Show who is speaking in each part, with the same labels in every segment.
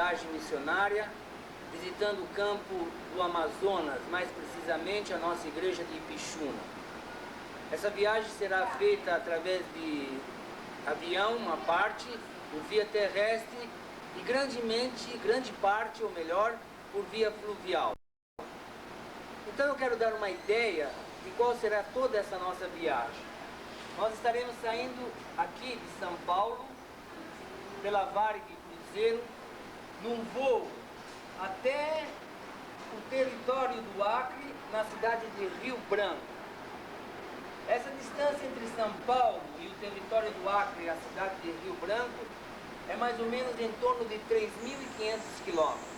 Speaker 1: viagem missionária, visitando o campo do Amazonas, mais precisamente a nossa igreja de Ipixuna. Essa viagem será feita através de avião, uma parte, por via terrestre e grande parte, ou melhor, por via fluvial. Então eu quero dar uma ideia de qual será toda essa nossa viagem. Nós estaremos saindo aqui de São Paulo, pela Varig Cruzeiro, num voo até o território do Acre, na cidade de Rio Branco. Essa distância entre São Paulo e o território do Acre, a cidade de Rio Branco, é mais ou menos em torno de 3.500 quilômetros.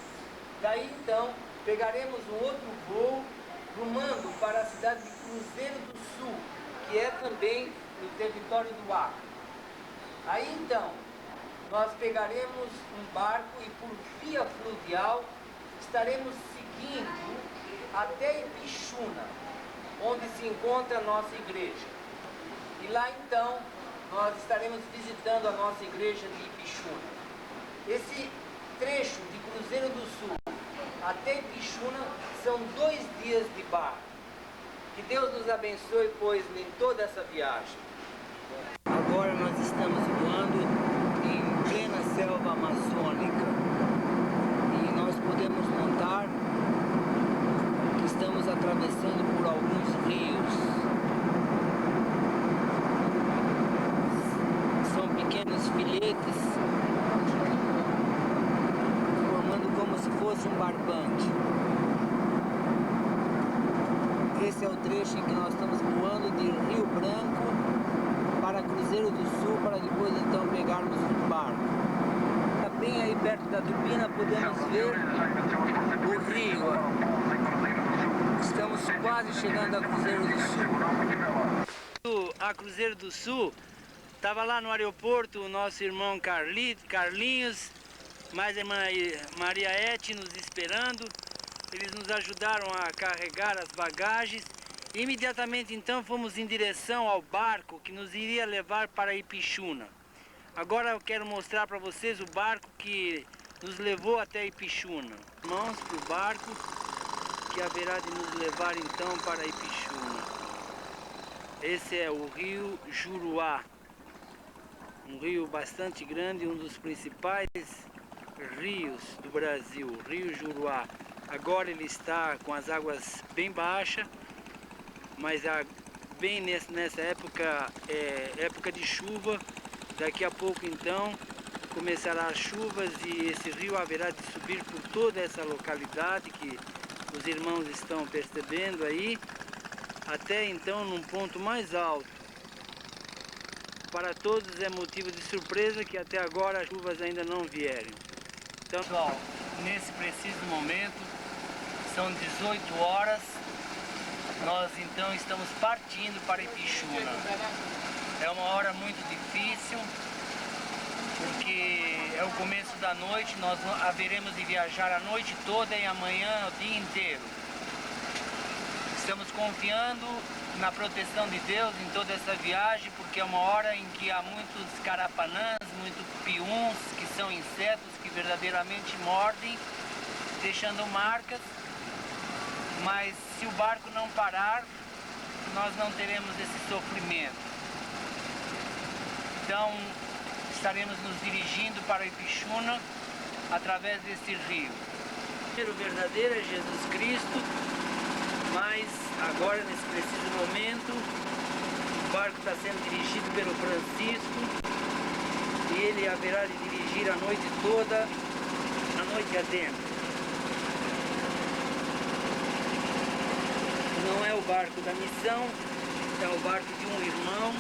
Speaker 1: Daí então pegaremos um outro voo rumando para a cidade de Cruzeiro do Sul, que é também no território do Acre. Aí então nós pegaremos um barco e por via fluvial estaremos seguindo até Ipixuna, onde se encontra a nossa igreja. E lá então nós estaremos visitando a nossa igreja de Ipixuna. Esse trecho de Cruzeiro do Sul até Ipixuna são 2 dias de barco. Que Deus nos abençoe, pois, em toda essa viagem. Agora nós estamos voando em plena selva amazônica e nós podemos notar que estamos atravessando por alguns rios. São pequenos filetes formando como se fosse um barbante. Esse é o trecho em que nós estamos voando de Rio Branco para Cruzeiro do Sul, para depois então pegarmos um barco. Bem aí perto da turbina podemos ver o rio. Estamos quase chegando a Cruzeiro do Sul. A Cruzeiro do Sul, estava lá no aeroporto o nosso irmão Carlinhos, mais a irmã Maria Ete nos esperando. Eles nos ajudaram a carregar as bagagens. Imediatamente então fomos em direção ao barco que nos iria levar para Ipixuna. Agora eu quero mostrar para vocês o barco que nos levou até Ipixuna. Mãos para o barco que haverá de nos levar então para Ipixuna. Esse é o rio Juruá, um rio bastante grande, um dos principais rios do Brasil, o rio Juruá. Agora ele está com as águas bem baixas, mas bem nessa época, época de chuva. Daqui a pouco então começará as chuvas e esse rio haverá de subir por toda essa localidade que os irmãos estão percebendo aí, até então num ponto mais alto. Para todos é motivo de surpresa que até agora as chuvas ainda não vieram. Então, pessoal, nesse preciso momento, são 18 horas, nós então estamos partindo para Ipixuna. É uma hora muito difícil, porque é o começo da noite, nós haveremos de viajar a noite toda e amanhã o dia inteiro. Estamos confiando na proteção de Deus em toda essa viagem, porque é uma hora em que há muitos carapanãs, muitos piuns, que são insetos que verdadeiramente mordem, deixando marcas. Mas se o barco não parar, nós não teremos esse sofrimento. Então, estaremos nos dirigindo para Ipixuna através desse rio. O verdadeiro é Jesus Cristo, mas agora, nesse preciso momento, o barco está sendo dirigido pelo Francisco e ele haverá de dirigir a noite toda, a noite adentro. Não é o barco da missão, é o barco de um irmão.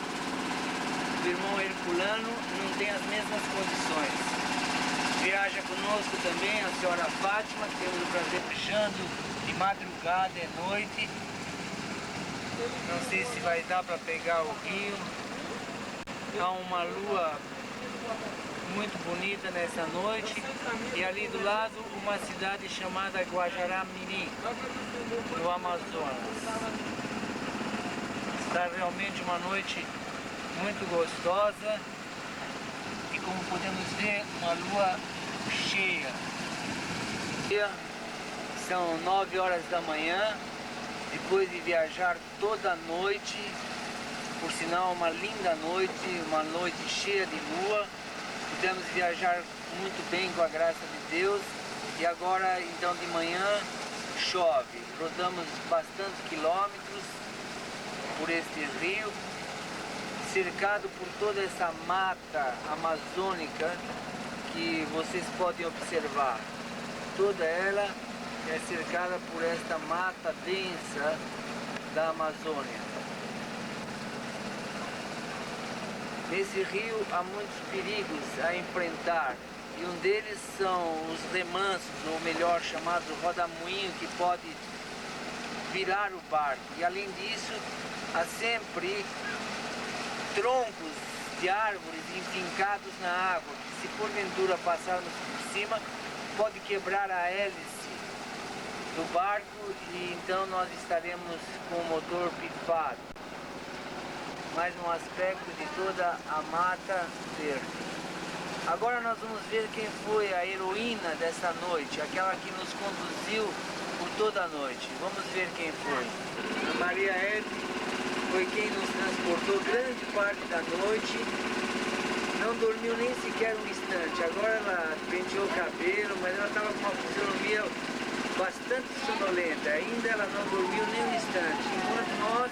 Speaker 1: O irmão Herculano não tem as mesmas condições. Viaja conosco também a senhora Fátima, que temos o prazer viajando de madrugada e noite. Não sei se vai dar para pegar o rio. Há uma lua muito bonita nessa noite. E ali do lado uma cidade chamada Guajará-Mirim, no Amazonas. Está realmente uma noite muito gostosa e, como podemos ver, uma lua cheia. São 9 horas da manhã, depois de viajar toda a noite, por sinal uma linda noite, uma noite cheia de lua. Pudemos viajar muito bem com a graça de Deus e agora então de manhã chove. Rodamos bastantes quilômetros por este rio, cercado por toda essa mata amazônica que vocês podem observar. Toda ela é cercada por esta mata densa da Amazônia. Nesse rio há muitos perigos a enfrentar e um deles são os remansos, ou melhor chamado rodamuinho, que pode virar o barco. E além disso, há sempre troncos de árvores enfincados na água, que se porventura passarmos por cima, pode quebrar a hélice do barco e então nós estaremos com o motor pifado. Mais um aspecto de toda a mata verde. Agora nós vamos ver quem foi a heroína dessa noite, aquela que nos conduziu por toda a noite. Vamos ver quem foi. A Maria Hebe foi quem nos transportou grande parte da noite. Não dormiu nem sequer um instante. Agora ela penteou o cabelo, mas ela estava com uma fisionomia bastante sonolenta. Ainda ela não dormiu nem um instante. Enquanto nós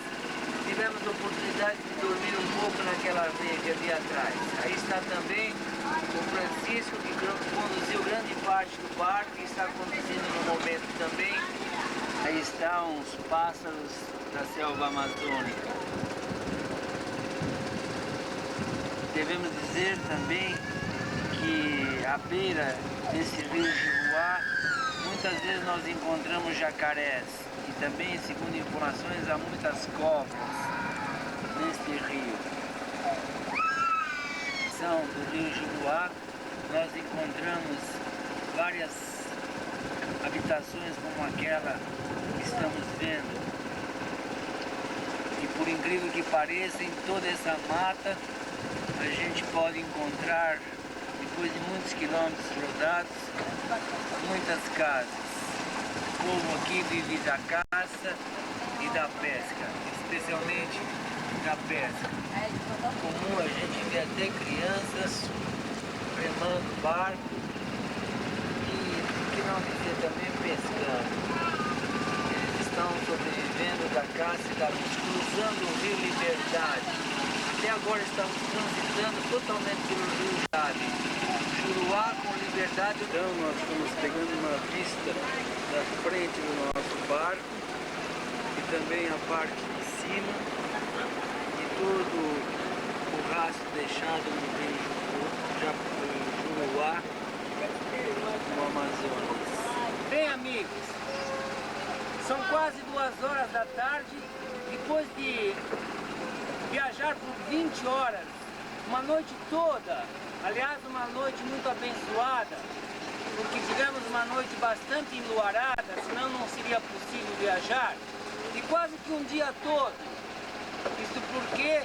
Speaker 1: tivemos a oportunidade de dormir um pouco naquela rede ali atrás. Aí está também o Francisco, que conduziu grande parte do barco e está conduzindo no momento também. Aí estão uns pássaros da selva amazônica. Devemos dizer também que à beira desse rio Juruá, muitas vezes nós encontramos jacarés e também, segundo informações, há muitas cobras neste rio. Do rio Juruá, nós encontramos várias habitações como aquela que estamos vendo. E por incrível que pareça, em toda essa mata, a gente pode encontrar, depois de muitos quilômetros rodados, muitas casas. O povo aqui vive da caça e da pesca, especialmente da pesca. É comum a gente ver até crianças remando barco e, que não dizer, também pescando. Eles estão sobrevivendo da caça e da pesca, cruzando o rio Liberdade. Até agora estamos transitando totalmente pelo rio Jale. Juruá com Liberdade. Então nós estamos pegando uma vista da frente do nosso barco e também a parte de cima e todo o rastro deixado no rio Juruá, no Amazonas. Bem, amigos, são quase 2 horas da tarde, depois de viajar por 20 horas, uma noite toda, aliás uma noite muito abençoada, porque tivemos uma noite bastante enluarada, senão não seria possível viajar, e quase que um dia todo. Isso porque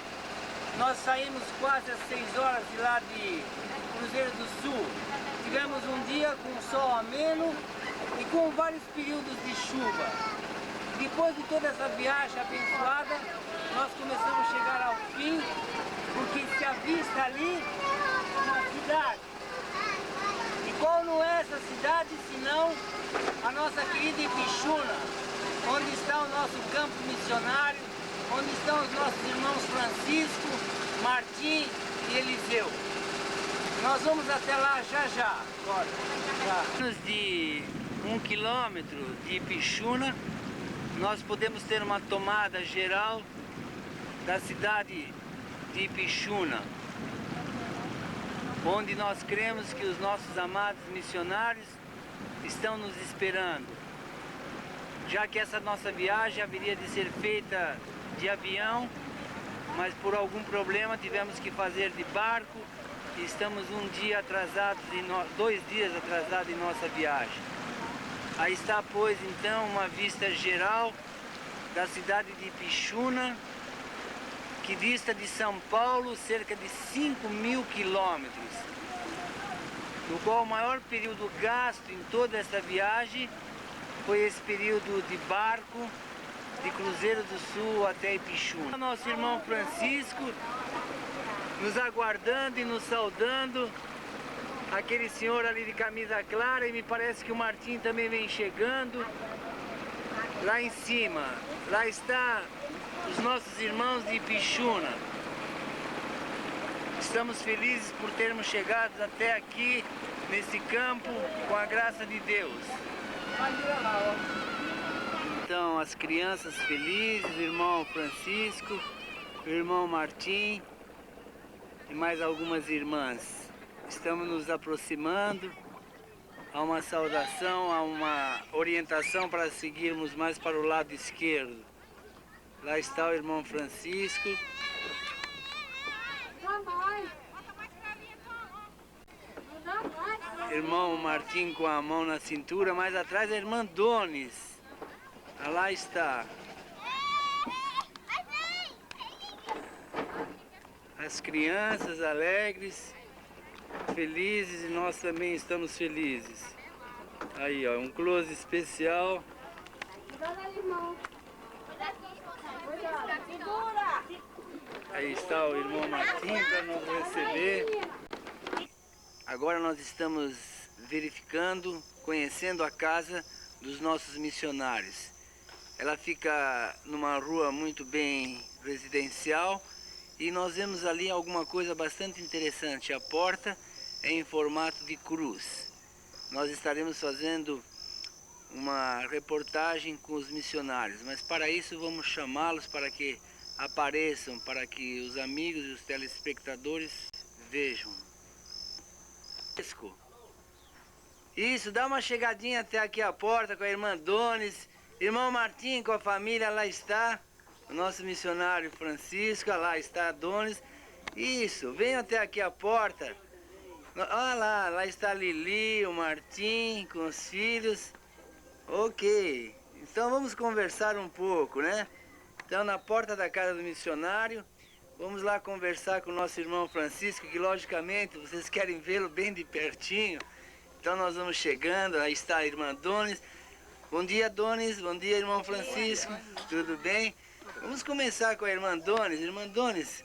Speaker 1: nós saímos quase às 6 horas de lá de Cruzeiro do Sul. Tivemos um dia com sol ameno e com vários períodos de chuva. Depois de toda essa viagem abençoada, nós começamos a chegar ao fim, porque se avista ali uma cidade. E qual não é essa cidade, senão a nossa querida Ipixuna, onde está o nosso campo missionário, onde estão os nossos irmãos Francisco, Martim e Eliseu. Nós vamos até lá já. Agora, menos de 1 quilômetro de Ipixuna, nós podemos ter uma tomada geral da cidade de Ipixuna, onde nós cremos que os nossos amados missionários estão nos esperando, já que essa nossa viagem haveria de ser feita de avião, mas por algum problema tivemos que fazer de barco e estamos 2 dias atrasados em nossa viagem. Aí está, pois, então, uma vista geral da cidade de Ipixuna, que dista de São Paulo cerca de 5.000 quilômetros. no qual o maior período gasto em toda essa viagem foi esse período de barco, de Cruzeiro do Sul até Ipixuna. Nosso irmão Francisco nos aguardando e nos saudando, aquele senhor ali de camisa clara, e me parece que o Martim também vem chegando. Lá em cima, lá está os nossos irmãos de Ipixuna. Estamos felizes por termos chegado até aqui, nesse campo, com a graça de Deus. Então, as crianças felizes, o irmão Francisco, o irmão Martim e mais algumas irmãs. Estamos nos aproximando, há uma saudação, há uma orientação para seguirmos mais para o lado esquerdo. Lá está o irmão Francisco. Irmão Martim com a mão na cintura, mais atrás a irmã Donis. Ah, lá está. As crianças alegres, felizes, e nós também estamos felizes. Aí, ó, um close especial. Aí está o irmão Martim para nos receber. Agora nós estamos verificando, conhecendo a casa dos nossos missionários. Ela fica numa rua muito bem residencial e nós vemos ali alguma coisa bastante interessante. A porta é em formato de cruz. Nós estaremos fazendo uma reportagem com os missionários, mas para isso vamos chamá-los para que apareçam, para que os amigos e os telespectadores vejam. Isso, dá uma chegadinha até aqui a porta com a irmã Donis, irmão Martim com a família, lá está o nosso missionário Francisco, lá está a Donis. Isso, venham até aqui a porta. Olha lá, lá está a Lili, o Martim com os filhos. Ok, então vamos conversar um pouco, né? Então, na porta da casa do missionário, vamos lá conversar com o nosso irmão Francisco, que logicamente vocês querem vê-lo bem de pertinho. Então nós vamos chegando, aí está a irmã Donis. Bom dia, Donis, bom dia, irmão Francisco, tudo bem? Vamos começar com a irmã Donis. Irmã Donis,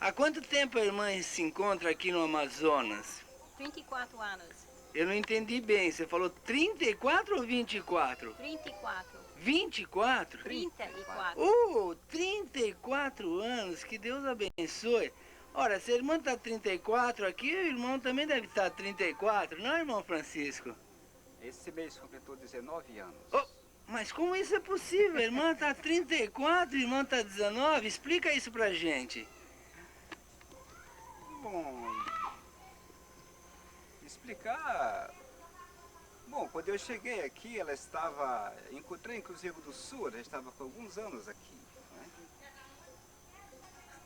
Speaker 1: há quanto tempo a irmã se encontra aqui no Amazonas?
Speaker 2: 24 anos.
Speaker 1: Eu não entendi bem, você falou 34 ou 24?
Speaker 2: 34.
Speaker 1: 24?
Speaker 2: 34.
Speaker 1: 34 anos, que Deus abençoe. Ora, se a irmã está 34 aqui, o irmão também deve estar 34, não, irmão Francisco?
Speaker 3: Esse mês completou 19 anos.
Speaker 1: Oh, mas como isso é possível? A irmã está 34, o irmão está 19, explica isso pra gente.
Speaker 3: Bom, explicar... Bom, quando eu cheguei aqui, ela estava... Encontrei em Cruzeiro do Sul, ela estava com alguns anos aqui.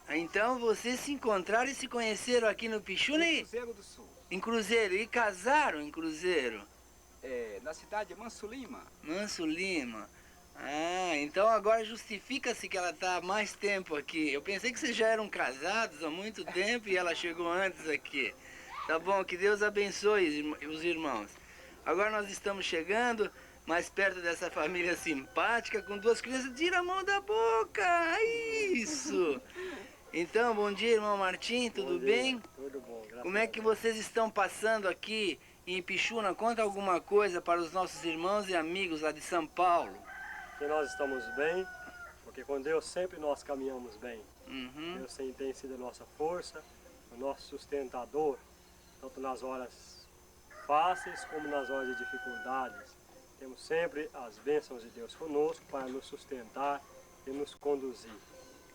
Speaker 3: Né?
Speaker 1: Então vocês se encontraram e se conheceram aqui no Ipixuna
Speaker 3: Em
Speaker 1: e...
Speaker 3: Cruzeiro do Sul.
Speaker 1: Em Cruzeiro, e casaram em Cruzeiro?
Speaker 3: É, na cidade de Manso Lima.
Speaker 1: Manso Lima. Ah, então agora justifica-se que ela está há mais tempo aqui. Eu pensei que vocês já eram casados há muito tempo e ela chegou antes aqui. Tá bom, que Deus abençoe os irmãos. Agora nós estamos chegando mais perto dessa família simpática com duas crianças. Tira a mão da boca! Isso! Então, bom dia, irmão Martim, tudo bem?
Speaker 4: Tudo bom, graças
Speaker 1: Como é que vocês estão passando aqui em Ipixuna? Conta alguma coisa para os nossos irmãos e amigos lá de São Paulo.
Speaker 4: que nós estamos bem, porque com Deus sempre nós caminhamos bem.
Speaker 1: Uhum.
Speaker 4: Deus tem sido a nossa força, o nosso sustentador, tanto nas horas fáceis como nas horas de dificuldades. Temos sempre as bênçãos de Deus conosco para nos sustentar e nos conduzir.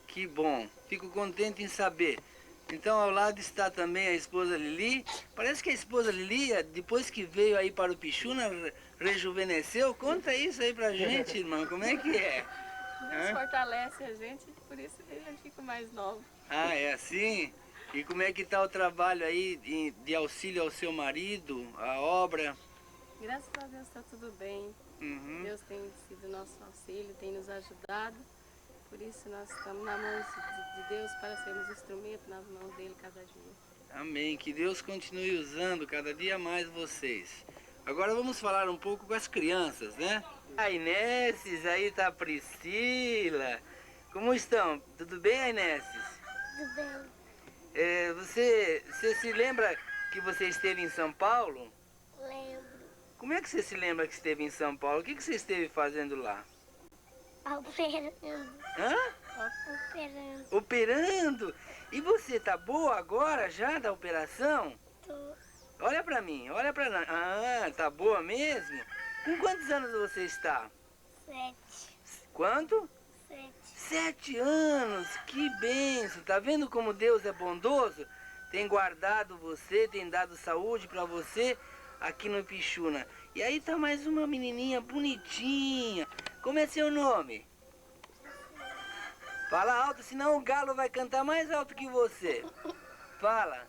Speaker 1: Que bom, fico contente em saber. Então ao lado está também a esposa Lili. Parece que a esposa Lili, depois que veio aí para o Ipixuna, rejuvenesceu. Conta isso aí pra gente, irmão, como é que é?
Speaker 2: Deus
Speaker 1: Hã?
Speaker 2: fortalece a gente, por isso eu fico mais nova.
Speaker 1: Ah, é assim? E como é que está o trabalho aí de auxílio ao seu marido, a obra?
Speaker 2: Graças a Deus está tudo bem.
Speaker 1: Uhum.
Speaker 2: Deus tem sido nosso auxílio, tem nos ajudado. Por isso nós estamos nas mãos de Deus para sermos instrumento nas mãos dele cada dia.
Speaker 1: Amém. Que Deus continue usando cada dia mais vocês. Agora vamos falar um pouco com as crianças, né? A Inesses, aí tá a Priscila. Como estão? Tudo bem, Inesses?
Speaker 5: Tudo bem.
Speaker 1: Você se lembra que você esteve em São Paulo?
Speaker 5: Lembro.
Speaker 1: Como é que você se lembra que esteve em São Paulo? O que você esteve fazendo lá?
Speaker 5: Operando.
Speaker 1: Hã?
Speaker 5: Operando.
Speaker 1: Operando? E você tá boa agora já da operação?
Speaker 5: Tô.
Speaker 1: Olha pra mim, olha pra lá. Ah, tá boa mesmo? Com quantos anos você está?
Speaker 5: 7.
Speaker 1: Quanto?
Speaker 5: 7.
Speaker 1: 7 anos, que benção. Tá vendo como Deus é bondoso? Tem guardado você, tem dado saúde pra você aqui no Ipixuna. E aí tá mais uma menininha bonitinha. Como é seu nome? Fala alto, senão o galo vai cantar mais alto que você. Fala.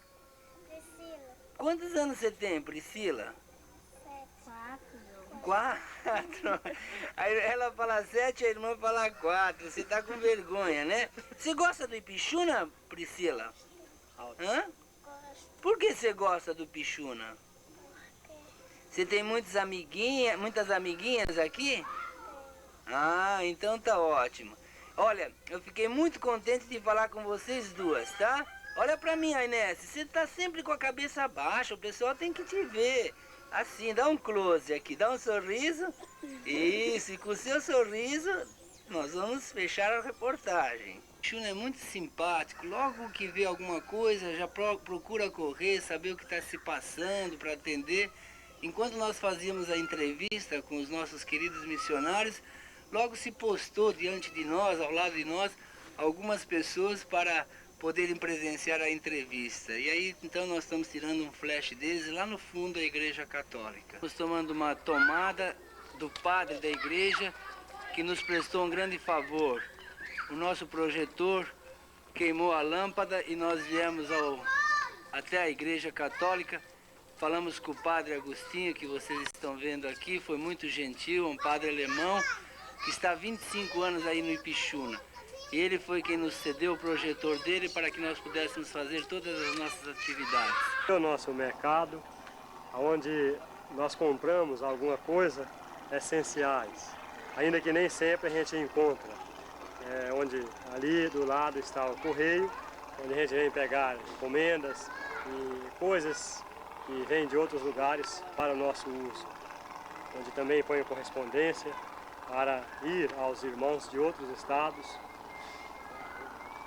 Speaker 5: Priscila.
Speaker 1: Quantos anos você tem, Priscila?
Speaker 5: 7. 4.
Speaker 1: 4. Aí ela fala 7, a irmã fala 4. Você tá com vergonha, né? Você gosta do Ipixuna, Priscila? Hã?
Speaker 5: Gosto.
Speaker 1: Por que você gosta do Ipixuna? Você tem muitas amiguinhas aqui? Ah, então tá ótimo. Olha, eu fiquei muito contente de falar com vocês duas, tá? Olha pra mim, Inés, você tá sempre com a cabeça baixa, o pessoal tem que te ver. Assim, dá um close aqui, dá um sorriso. Isso, e com o seu sorriso, nós vamos fechar a reportagem. O Ipixuna é muito simpático, logo que vê alguma coisa, já procura correr, saber o que está se passando para atender. Enquanto nós fazíamos a entrevista com os nossos queridos missionários, logo se postou diante de nós, ao lado de nós, algumas pessoas para poderem presenciar a entrevista. E aí, então, nós estamos tirando um flash deles lá no fundo da Igreja Católica. Estamos tomando uma tomada do padre da igreja, que nos prestou um grande favor. O nosso projetor queimou a lâmpada e nós viemos até a Igreja Católica. Falamos com o padre Agostinho, que vocês estão vendo aqui, foi muito gentil, um padre alemão, que está há 25 anos aí no Ipixuna. E ele foi quem nos cedeu o projetor dele para que nós pudéssemos fazer todas as nossas atividades.
Speaker 4: É o nosso mercado, onde nós compramos alguma coisa essenciais, ainda que nem sempre a gente encontra. Onde ali do lado está o correio, onde a gente vem pegar encomendas e coisas que vêm de outros lugares para o nosso uso, onde também põe correspondência para ir aos irmãos de outros estados.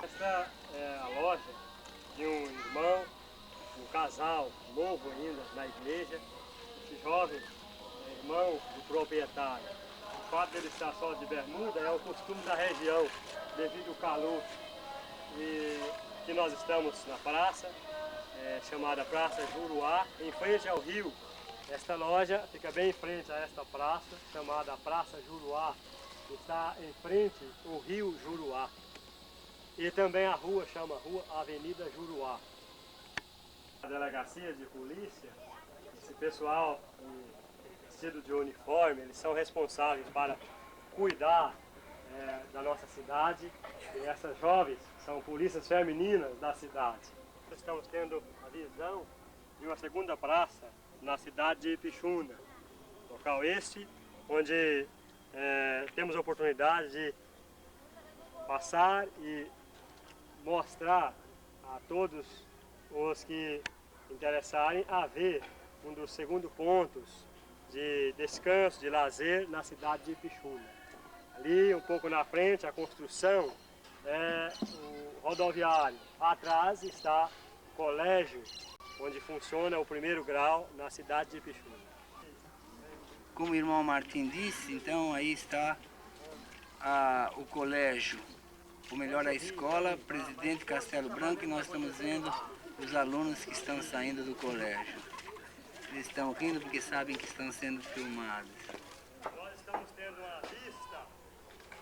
Speaker 4: Esta é a loja de um irmão, um casal novo ainda na igreja. Esse jovem é irmão do proprietário. O fato dele estar só de bermuda é o costume da região, devido ao calor. E aqui nós estamos na praça, chamada Praça Juruá, em frente ao rio. Esta loja fica bem em frente a esta praça, chamada Praça Juruá, que está em frente ao rio Juruá. E também a rua chama Rua Avenida Juruá. A delegacia de polícia, esse pessoal vestido de uniforme, eles são responsáveis para cuidar da nossa cidade. E essas jovens são polícias femininas da cidade. Estamos tendo a visão de uma segunda praça na cidade de Ipixuna, local este onde temos a oportunidade de passar e mostrar a todos os que interessarem a ver um dos segundos pontos de descanso, de lazer na cidade de Ipixuna. Ali, um pouco na frente, a construção é o rodoviário. Atrás está o colégio, onde funciona o primeiro grau na cidade de Ipixuna.
Speaker 1: Como o irmão Martim disse, então aí está o colégio, ou melhor, a escola Presidente Castelo Branco, e nós estamos vendo os alunos que estão saindo do colégio. Eles estão rindo porque sabem que estão sendo filmados.
Speaker 4: Nós estamos tendo uma vista,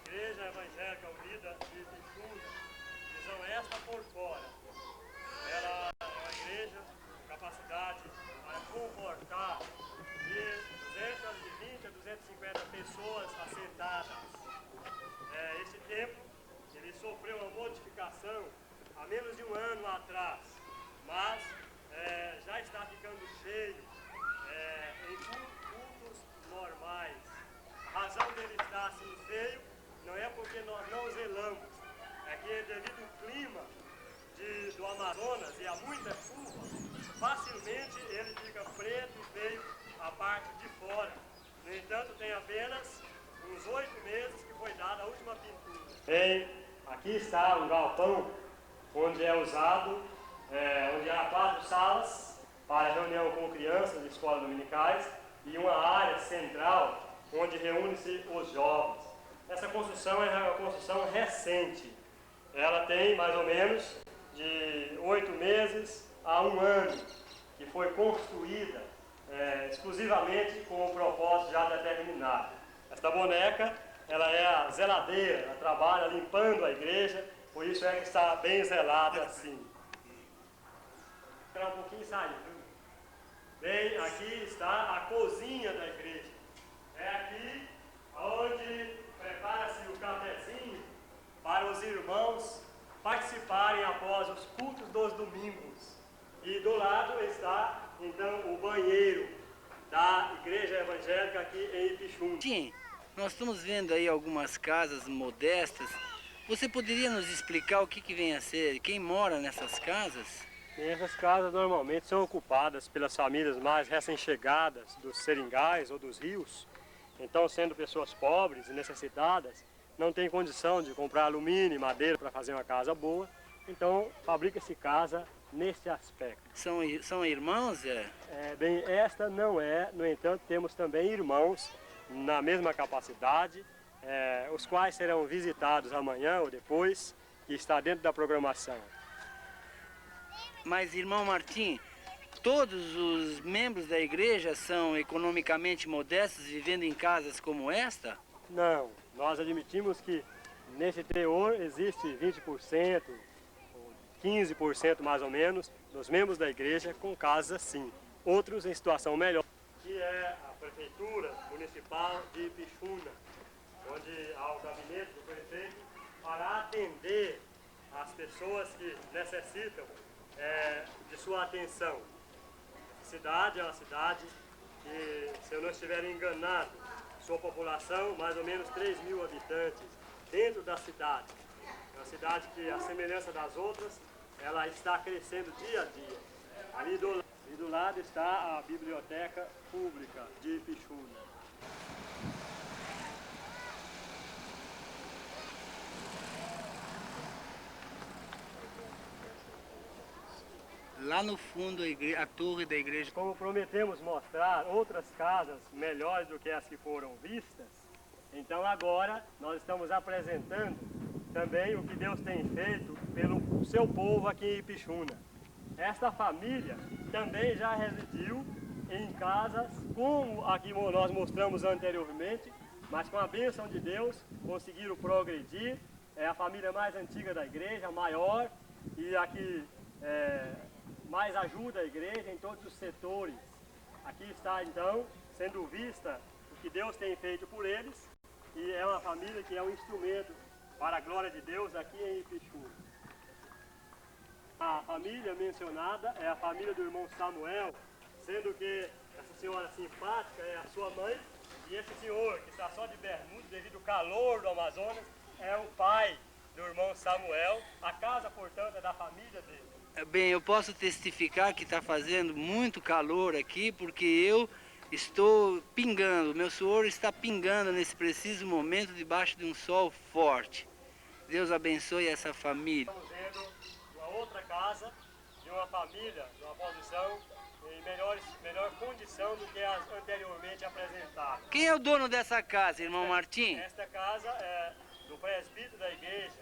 Speaker 4: Igreja Evangélica Unida de Ipixuna, visão esta por fora. Ela é uma igreja com capacidade para comportar de 220 a 250 pessoas assentadas. Esse templo ele sofreu uma modificação há menos de um ano atrás, mas já está ficando cheio em cultos normais. A razão dele estar assim feio não é porque nós não zelamos, é que devido ao clima do Amazonas e a muita chuva, facilmente ele fica preto e feio a parte de fora. No entanto, tem apenas uns 8 meses que foi dada a última pintura. Aqui está um galpão onde é usado, onde há 4 salas para reunião com crianças de escolas dominicais e uma área central onde reúne-se os jovens. Essa construção é uma construção recente. Ela tem mais ou menos de 8 meses a 1 ano, que foi construída exclusivamente com o propósito já determinado. Esta boneca, ela é a zeladeira, ela trabalha limpando a igreja, por isso é que está bem zelada assim. Esperar um pouquinho e sair. Bem, aqui está a cozinha da igreja. É aqui onde prepara-se o cafezinho para os irmãos participarem após os cultos dos domingos. E do lado está, então, o banheiro da igreja evangélica aqui em Ipixuna.
Speaker 1: Sim, nós estamos vendo aí algumas casas modestas. Você poderia nos explicar o que vem a ser? Quem mora nessas casas?
Speaker 4: Essas casas normalmente são ocupadas pelas famílias mais recém-chegadas dos seringais ou dos rios. Então, sendo pessoas pobres e necessitadas, não tem condição de comprar alumínio e madeira para fazer uma casa boa. Então, fabrica-se casa nesse aspecto.
Speaker 1: São irmãos?
Speaker 4: Bem, esta não é. No entanto, temos também irmãos na mesma capacidade, os quais serão visitados amanhã ou depois, que está dentro da programação.
Speaker 1: Mas, irmão Martim, todos os membros da igreja são economicamente modestos, vivendo em casas como esta?
Speaker 4: Não, nós admitimos que nesse teor existe 20%, 15% mais ou menos, dos membros da igreja com casas assim. Outros em situação melhor, que é a Prefeitura Municipal de Ipixuna, onde há o gabinete do prefeito para atender as pessoas que necessitam de sua atenção. A cidade é uma cidade que, se eu não estiver enganado, sua população, mais ou menos 3.000 habitantes dentro da cidade. É uma cidade que, à semelhança das outras, ela está crescendo dia a dia. Ali do lado está a Biblioteca Pública de Ipixuna.
Speaker 1: Lá no fundo, a torre da igreja.
Speaker 4: Como prometemos mostrar outras casas melhores do que as que foram vistas, então agora nós estamos apresentando também o que Deus tem feito pelo seu povo aqui em Ipixuna. Esta família também já residiu em casas como a que nós mostramos anteriormente, mas com a bênção de Deus conseguiram progredir. É a família mais antiga da igreja, maior, e a que mais ajuda a igreja em todos os setores. Aqui está então sendo vista o que Deus tem feito por eles, e é uma família que é um instrumento para a glória de Deus aqui em Ipixuna. A família mencionada é a família do irmão Samuel, sendo que essa senhora simpática é a sua mãe, e esse senhor que está só de bermuda devido ao calor do Amazonas é o pai do irmão Samuel. A casa, portanto, é da família dele.
Speaker 1: Bem, eu posso testificar que está fazendo muito calor aqui, porque eu estou pingando, meu suor está pingando nesse preciso momento debaixo de um sol forte. Deus abençoe essa família.
Speaker 4: Estamos vendo uma outra casa de uma família, de uma posição em melhor condição do que as anteriormente apresentadas.
Speaker 1: Quem é o dono dessa casa, irmão Martim?
Speaker 4: Esta casa é do presbítero da igreja,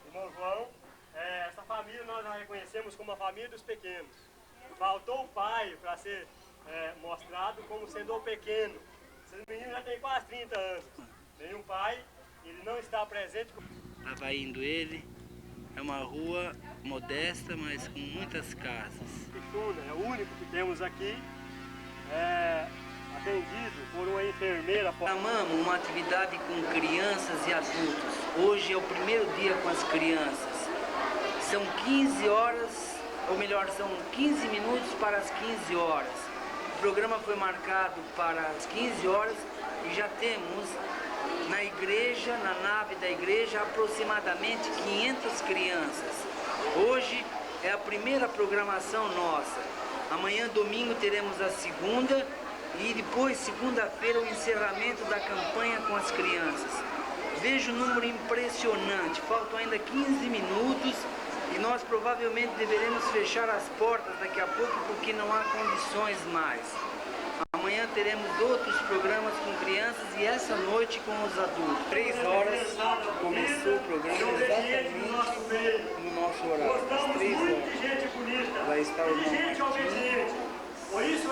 Speaker 4: irmão João. Essa família nós já reconhecemos como a família dos pequenos. Faltou o pai para ser mostrado como sendo o pequeno. Esse menino já tem quase 30 anos. Tem um pai, ele não está presente.
Speaker 1: Lá vai indo ele. É uma rua modesta, mas com muitas casas.
Speaker 4: Ipixuna é o único que temos aqui, atendido por uma enfermeira.
Speaker 1: Amamos uma atividade com crianças e adultos. Hoje é o primeiro dia com as crianças. São 15 horas ou melhor, são 15 minutos para as 15 horas. O programa foi marcado para as 15 horas e já temos na igreja, na nave da igreja, aproximadamente 500 crianças. Hoje é a primeira programação nossa. Amanhã, domingo, teremos a segunda e depois, segunda-feira, o encerramento da campanha com as crianças. Vejo um número impressionante, faltam ainda 15 minutos e nós provavelmente deveremos fechar as portas daqui a pouco porque não há condições mais. Amanhã teremos outros programas com crianças e essa noite com os adultos. 3 horas começou o programa exatamente no nosso horário. Às 3 horas vai estar o irmão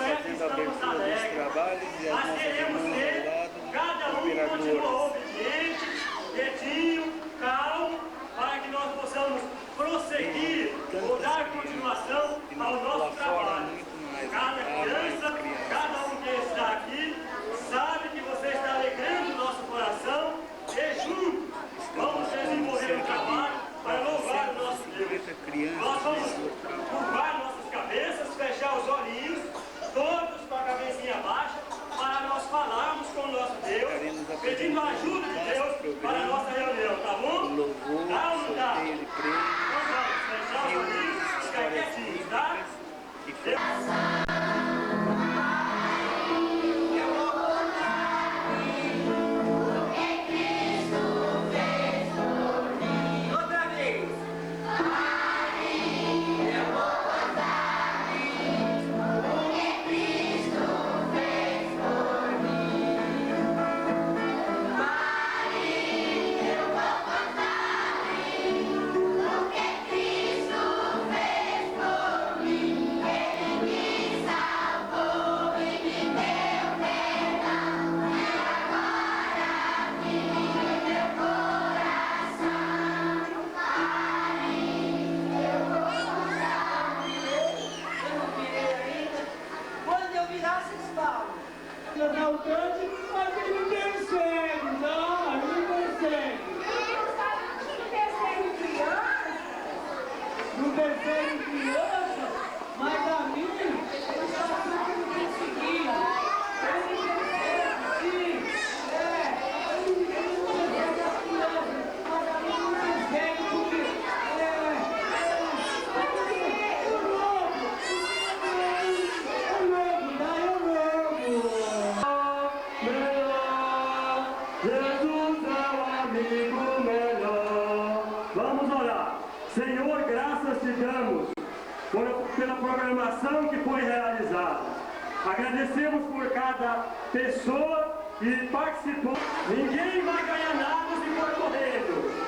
Speaker 1: Martinho fazendo a abertura dos trabalhos e as nossas irmãs ao lado, operadoras.
Speaker 4: Quietinho, calmo, para que nós possamos prosseguir ou dar continuação ao nosso trabalho. Cada criança, cada um que está aqui, sabe que você está alegrando o nosso coração e juntos vamos desenvolver um trabalho para louvar o nosso Deus. Nós vamos curvar nossas cabeças, fechar os olhinhos, todos com a cabecinha baixa, para nós falarmos com o nosso Deus, pedindo a ajuda de Deus para a nossa reunião, tá bom? Tá ou não tá? Então vamos fechar os olhinhos, ficar quietinhos, tá? Senhor, graças te damos pela programação que foi realizada. Agradecemos por cada pessoa que participou. Ninguém vai ganhar nada se for correndo.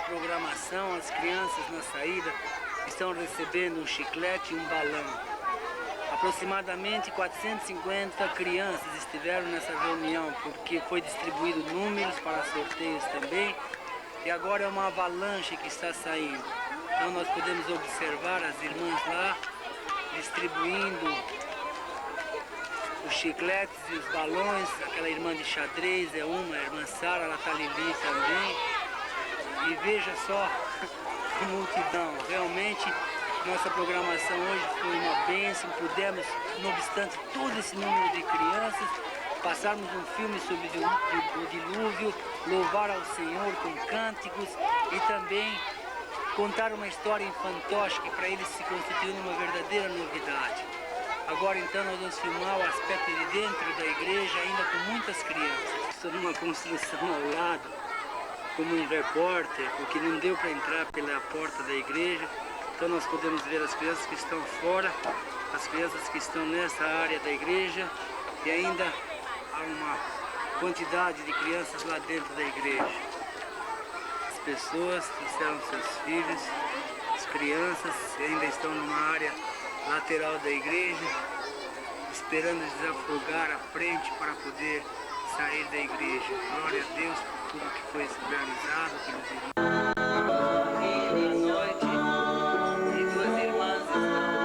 Speaker 1: Programação, as crianças na saída estão recebendo um chiclete e um balão. Aproximadamente 450 crianças estiveram nessa reunião porque foi distribuído números para sorteios também e agora é uma avalanche que está saindo. Então nós podemos observar as irmãs lá distribuindo os chicletes e os balões. Aquela irmã de xadrez é uma, a irmã Sara, ela está ali também. E veja só a multidão, realmente nossa programação hoje foi uma bênção, pudemos, não obstante todo esse número de crianças, passarmos um filme sobre o dilúvio, louvar ao Senhor com cânticos e também contar uma história infantótica que para eles se constituiu uma verdadeira novidade. Agora então nós vamos filmar o aspecto de dentro da igreja, ainda com muitas crianças. Estou numa construção ao lado, como um repórter, porque não deu para entrar pela porta da igreja, então nós podemos ver as crianças que estão fora, as crianças que estão nessa área da igreja e ainda há uma quantidade de crianças lá dentro da igreja. As pessoas trouxeram seus filhos, as crianças ainda estão numa área lateral da igreja, esperando desafogar a frente para poder sair da igreja. Glória a Deus por tudo que foi realizado pelos irmãos. Boa noite, e duas irmãs estão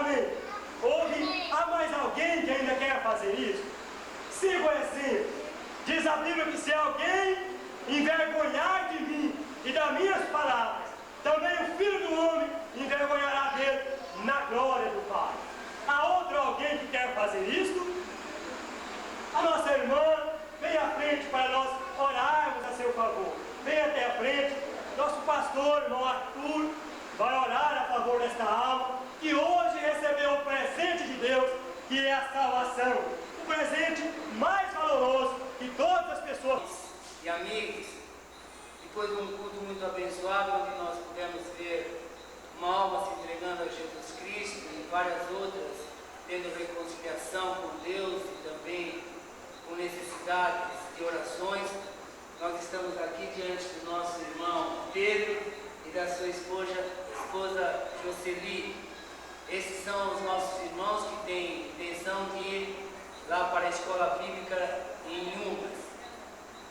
Speaker 4: Amém. Há mais alguém que ainda quer fazer isso? Siga o exemplo. Diz a Bíblia que se alguém envergonhar de mim e das minhas palavras, também o Filho do Homem envergonhará dele na glória do Pai. Há outro alguém que quer fazer isto? A nossa irmã, vem à frente para nós orarmos a seu favor. Vem até a frente. Nosso pastor, irmão Arthur, vai orar a favor desta alma que hoje recebeu o presente de Deus, que é a salvação. O presente mais valoroso que todas as pessoas.
Speaker 1: E amigos, depois de um culto muito abençoado, onde nós pudemos ver uma alma se entregando a Jesus Cristo e várias outras, tendo reconciliação com Deus e também com necessidades de orações, nós estamos aqui diante do nosso irmão Pedro e da sua esposa Jocely. Esses são os nossos irmãos que têm intenção de ir lá para a escola bíblica em Inhumas.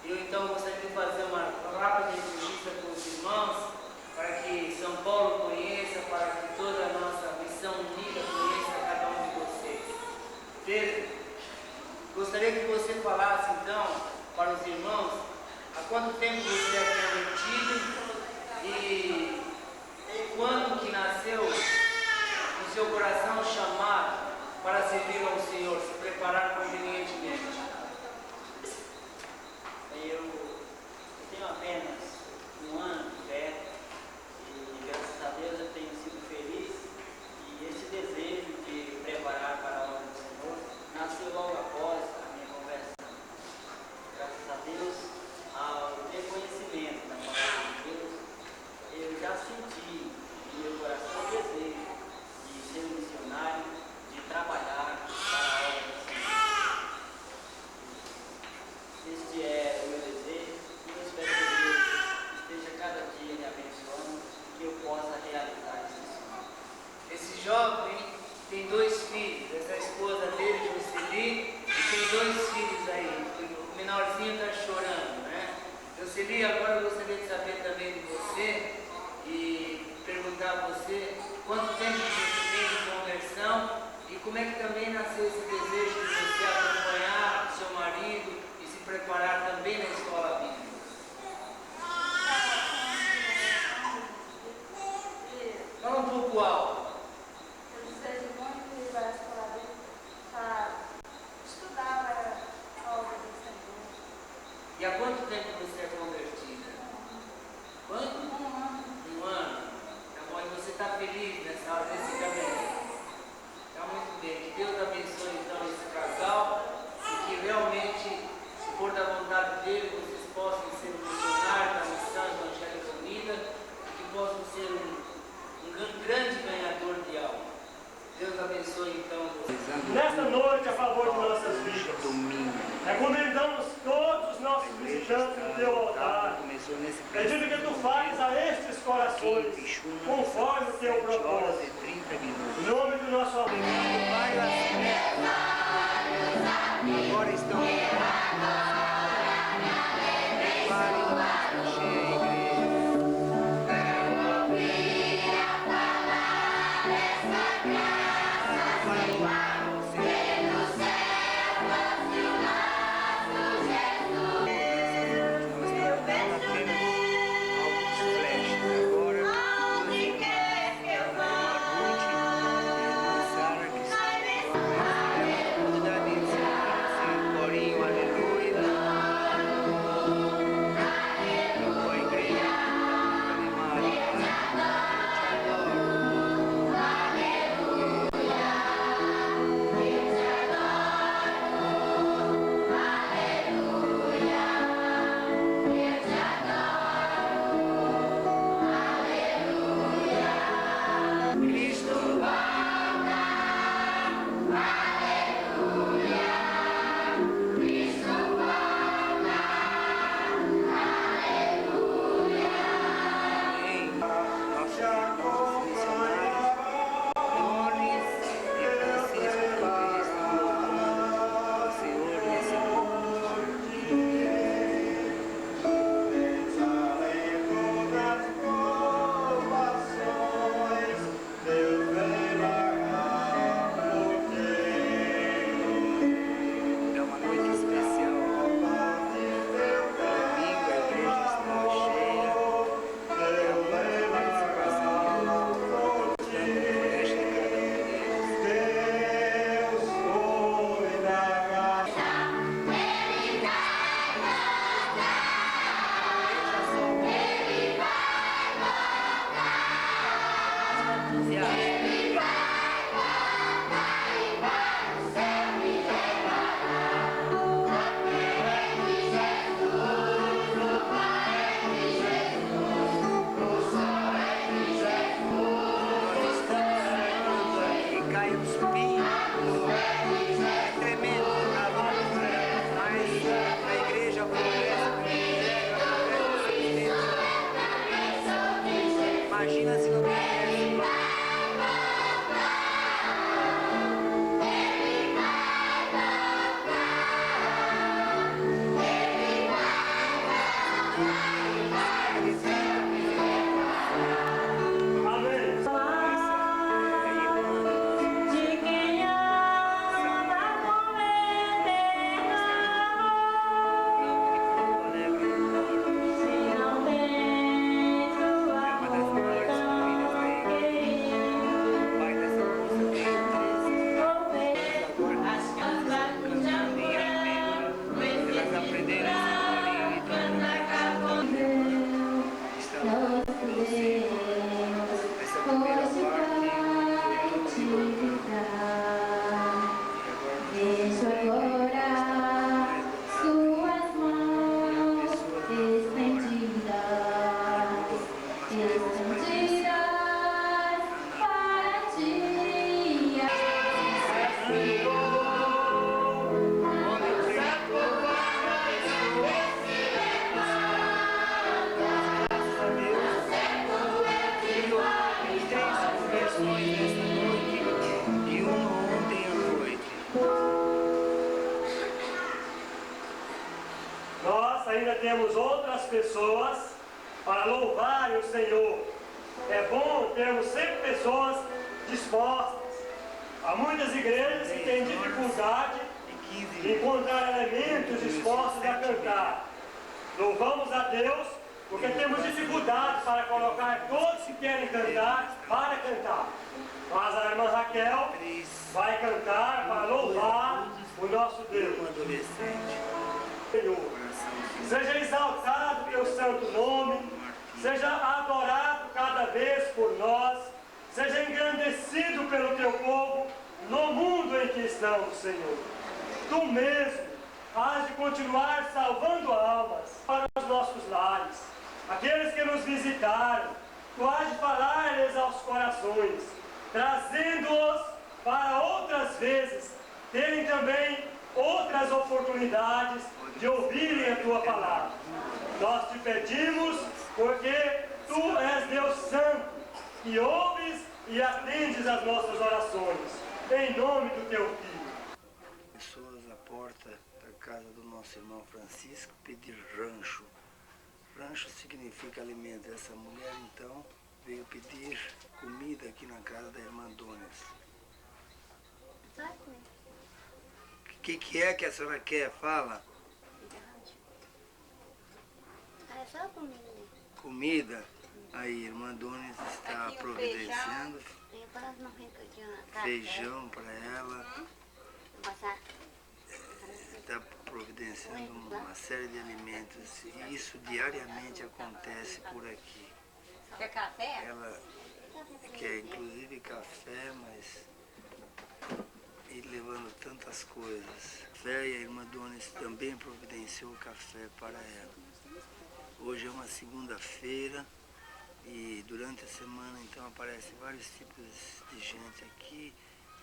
Speaker 1: Eu então gostaria de fazer uma rápida entrevista com os irmãos, para que São Paulo conheça, para que toda a nossa missão unida conheça cada um de vocês. Pedro, gostaria que você falasse então para os irmãos há quanto tempo você é convertido e quando que nasceu no seu coração chamado para servir ao Senhor, se preparar convenientemente.
Speaker 6: Eu tenho apenas um ano de fé e graças a Deus eu tenho sido feliz, e esse desejo de preparar para a obra do Senhor nasceu logo após a minha conversão. Graças a Deus, ao ter conhecimento da palavra de Deus, eu já senti no meu coração o desejo de ser um missionário, de trabalhar para a obra do Senhor. Este é o meu desejo e eu espero que Deus esteja cada dia me abençoando e que eu possa realizar esse sonho.
Speaker 1: Esse jovem tem 2 filhos, essa esposa dele, Jocely, e tem 2 filhos aí. O menorzinho está chorando, né? Jocely, agora eu gostaria de saber também de você e perguntar a você quanto tempo você tem de conversão e como é que também nasceu esse desejo de você acompanhar o seu marido e se preparar também na escola bíblica. Fala um pouco alto.
Speaker 7: Eu desejo muito ir para a escola bíblica para estudar para a obra do Senhor.
Speaker 1: E há quanto tempo você é convertida? Quanto? Um ano. Tá bom, e você está feliz nesse caminho? Está muito bem. Que Deus abençoe então esse casal e que realmente, se for da vontade dele, vocês possam ser um missionário da missão evangélica unida e que possam ser um grande ganhador de alma. Deus abençoe então vocês.
Speaker 4: Nesta noite, a favor de nossas vidas, recomendamos todos os nossos visitantes do teu altar, pedindo que tu fales a estes corações conforme o teu propósito. Em nome do nosso amigo.
Speaker 1: Agora estão
Speaker 8: Aleluia.
Speaker 1: Imagina se não
Speaker 4: Nós ainda temos outras pessoas para louvarem o Senhor. É bom termos sempre pessoas dispostas. Há muitas igrejas que têm dificuldade de encontrar elementos dispostos a cantar. Louvamos a Deus porque temos dificuldade para colocar todos que querem cantar para cantar. Mas a irmã Raquel vai cantar para louvar o nosso Deus. Senhor, seja exaltado o teu santo nome, seja adorado cada vez por nós, seja engrandecido pelo teu povo no mundo em que estamos, Senhor. Tu mesmo has de continuar salvando almas para os nossos lares, aqueles que nos visitaram. Tu has de falar-lhes aos corações, trazendo-os para outras vezes terem também outras oportunidades de ouvirem a tua palavra. Nós te pedimos porque tu és Deus Santo, que ouves e atendes as nossas orações, em nome do teu Filho.
Speaker 8: Pessoas à porta da casa do nosso irmão Francisco pedir rancho. Rancho significa alimento. Essa mulher então veio pedir comida aqui na casa da irmã Donis. O que é que a senhora quer? Fala.
Speaker 5: É só comida.
Speaker 8: Comida? Aí, irmã Donis está
Speaker 7: Aqui o
Speaker 8: providenciando
Speaker 5: Feijão.
Speaker 8: feijão para ela.
Speaker 5: Passar.
Speaker 8: Está providenciando uma série de alimentos. E isso diariamente acontece por aqui.
Speaker 7: Quer café?
Speaker 8: Ela quer inclusive café, mas e levando tantas coisas. Fé e a irmã Donis também providenciou café para ela. Hoje é uma segunda-feira e durante a semana então aparecem vários tipos de gente aqui.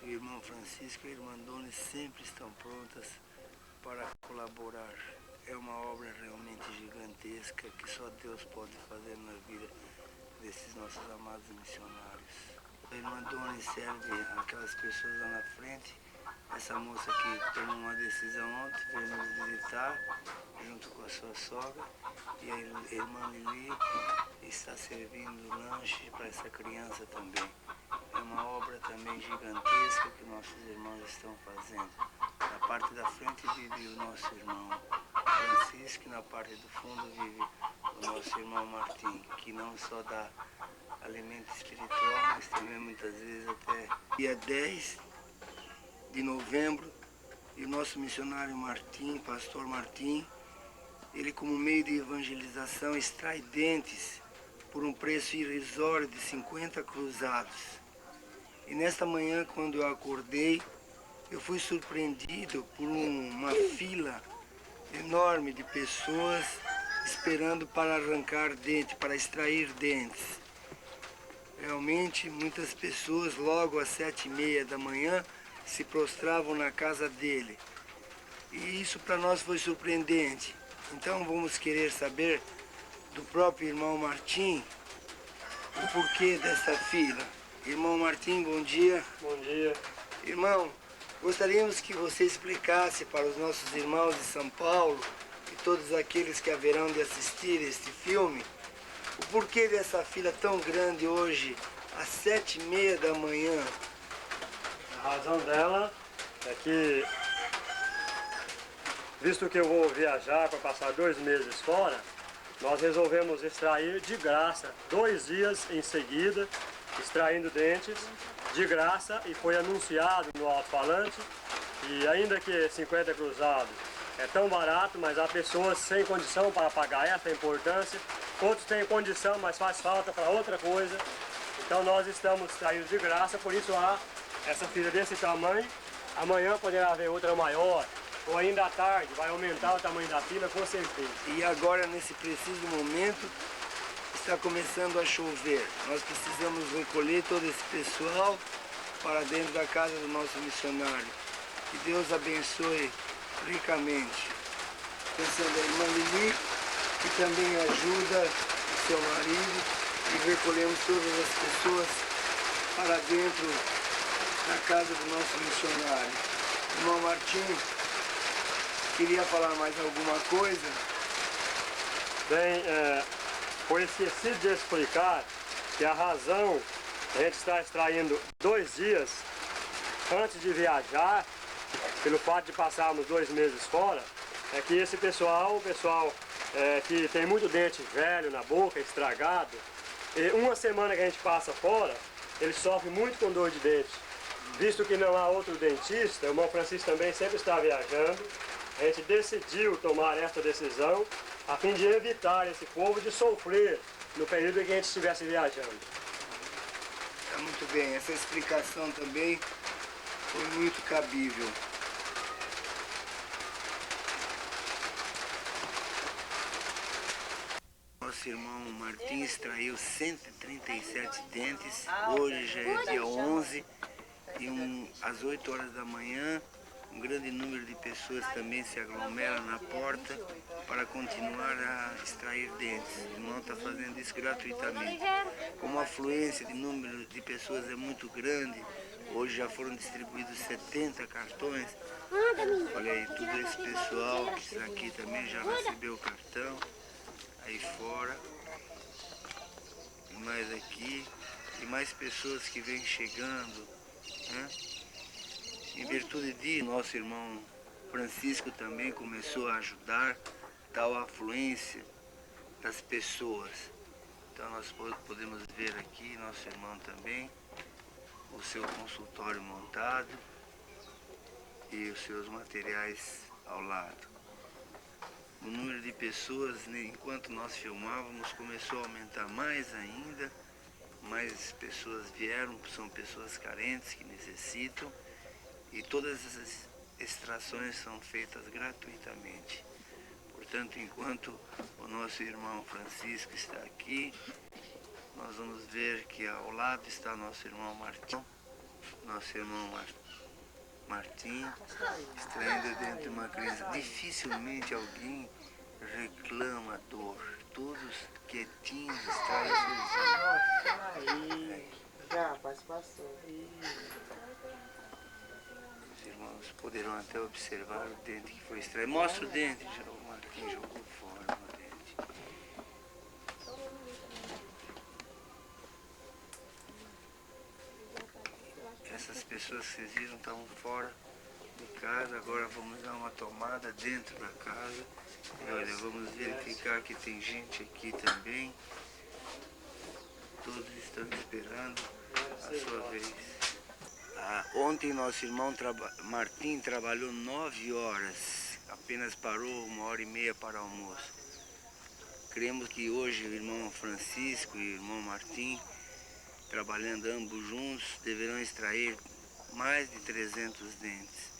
Speaker 8: O irmão Francisco e a irmã Donis sempre estão prontas para colaborar. É uma obra realmente gigantesca que só Deus pode fazer na vida desses nossos amados missionários. A irmã Donis serve aquelas pessoas lá na frente. Essa moça que tomou uma decisão ontem, veio nos visitar junto com a sua sogra. E a irmã Lili está servindo lanche para essa criança também. É uma obra também gigantesca que nossos irmãos estão fazendo. Na parte da frente vive o nosso irmão Francisco e na parte do fundo vive o nosso irmão Martim, que não só dá alimento espiritual, mas também muitas vezes até dia 10 de novembro, e o nosso missionário Martim, pastor Martim, ele como meio de evangelização extrai dentes por um preço irrisório de 50 cruzados. E nesta manhã, quando eu acordei, eu fui surpreendido por uma fila enorme de pessoas esperando para arrancar dente, para extrair dentes. Realmente, muitas pessoas, logo às 7h30 da manhã, se prostravam na casa dele. E isso para nós foi surpreendente. Então vamos querer saber do próprio irmão Martim o porquê dessa fila. Irmão Martim, bom dia.
Speaker 4: Bom dia.
Speaker 8: Irmão, gostaríamos que você explicasse para os nossos irmãos de São Paulo e todos aqueles que haverão de assistir este filme o porquê dessa fila tão grande hoje, às 7h30 da manhã.
Speaker 4: A razão dela é que, visto que eu vou viajar para passar 2 meses fora, nós resolvemos extrair de graça 2 dias em seguida, extraindo dentes de graça, e foi anunciado no alto-falante. E ainda que 50 cruzados é tão barato, mas há pessoas sem condição para pagar essa importância, outros têm condição, mas faz falta para outra coisa. Então nós estamos extraindo de graça, por isso há essa fila desse tamanho. Amanhã poderá haver outra maior, ou ainda à tarde vai aumentar o tamanho da fila, com certeza.
Speaker 8: E agora, nesse preciso momento, está começando a chover. Nós precisamos recolher todo esse pessoal para dentro da casa do nosso missionário. Que Deus abençoe ricamente. Pensando a irmã Lili, que também ajuda o seu marido, e recolhemos todas as pessoas para dentro da casa do nosso missionário. Irmão Martim, queria falar mais alguma coisa?
Speaker 4: Bem, foi esquecido de explicar que a razão de a gente estar extraindo 2 dias antes de viajar, pelo fato de passarmos 2 meses fora, é que esse pessoal, que tem muito dente velho na boca, estragado, e uma semana que a gente passa fora, ele sofre muito com dor de dente. Visto que não há outro dentista, o irmão Francisco também sempre está viajando, a gente decidiu tomar essa decisão a fim de evitar esse povo de sofrer no período em que a gente estivesse viajando.
Speaker 8: Está muito bem, essa explicação também foi muito cabível. Nosso irmão Martim extraiu 137 dentes, hoje já é dia 11, e às 8 horas da manhã, um grande número de pessoas também se aglomera na porta para continuar a extrair dentes. O irmão está fazendo isso gratuitamente. Como a afluência de número de pessoas é muito grande, hoje já foram distribuídos 70 cartões. Olha aí, todo esse pessoal que está aqui também já recebeu o cartão. Aí fora, e mais aqui, e mais pessoas que vêm chegando, né? Em virtude disso, nosso irmão Francisco também começou a ajudar tal afluência das pessoas. Então nós podemos ver aqui, nosso irmão também, o seu consultório montado e os seus materiais ao lado. O número de pessoas, enquanto nós filmávamos, começou a aumentar mais ainda. Mais pessoas vieram, são pessoas carentes que necessitam. E todas essas extrações são feitas gratuitamente. Portanto, enquanto o nosso irmão Francisco está aqui, nós vamos ver que ao lado está nosso irmão Martim. Nosso irmão Martim, extraindo dentro de uma crise. Dificilmente alguém reclama dor. Todos quietinhos extraem
Speaker 9: Aí, já, passou.
Speaker 8: Os irmãos poderão até observar o dente que foi extraído. Mostra o dente, o Martim jogou fora o dente. Essas pessoas que vocês viram estavam fora de casa, agora vamos dar uma tomada dentro da casa. E olha, vamos verificar que tem gente aqui também. Todos estão esperando a sua vez. Ontem nosso irmão Martim trabalhou 9 horas, apenas parou 1h30 para almoço. Cremos que hoje o irmão Francisco e o irmão Martim, trabalhando ambos juntos, deverão extrair mais de 300 dentes.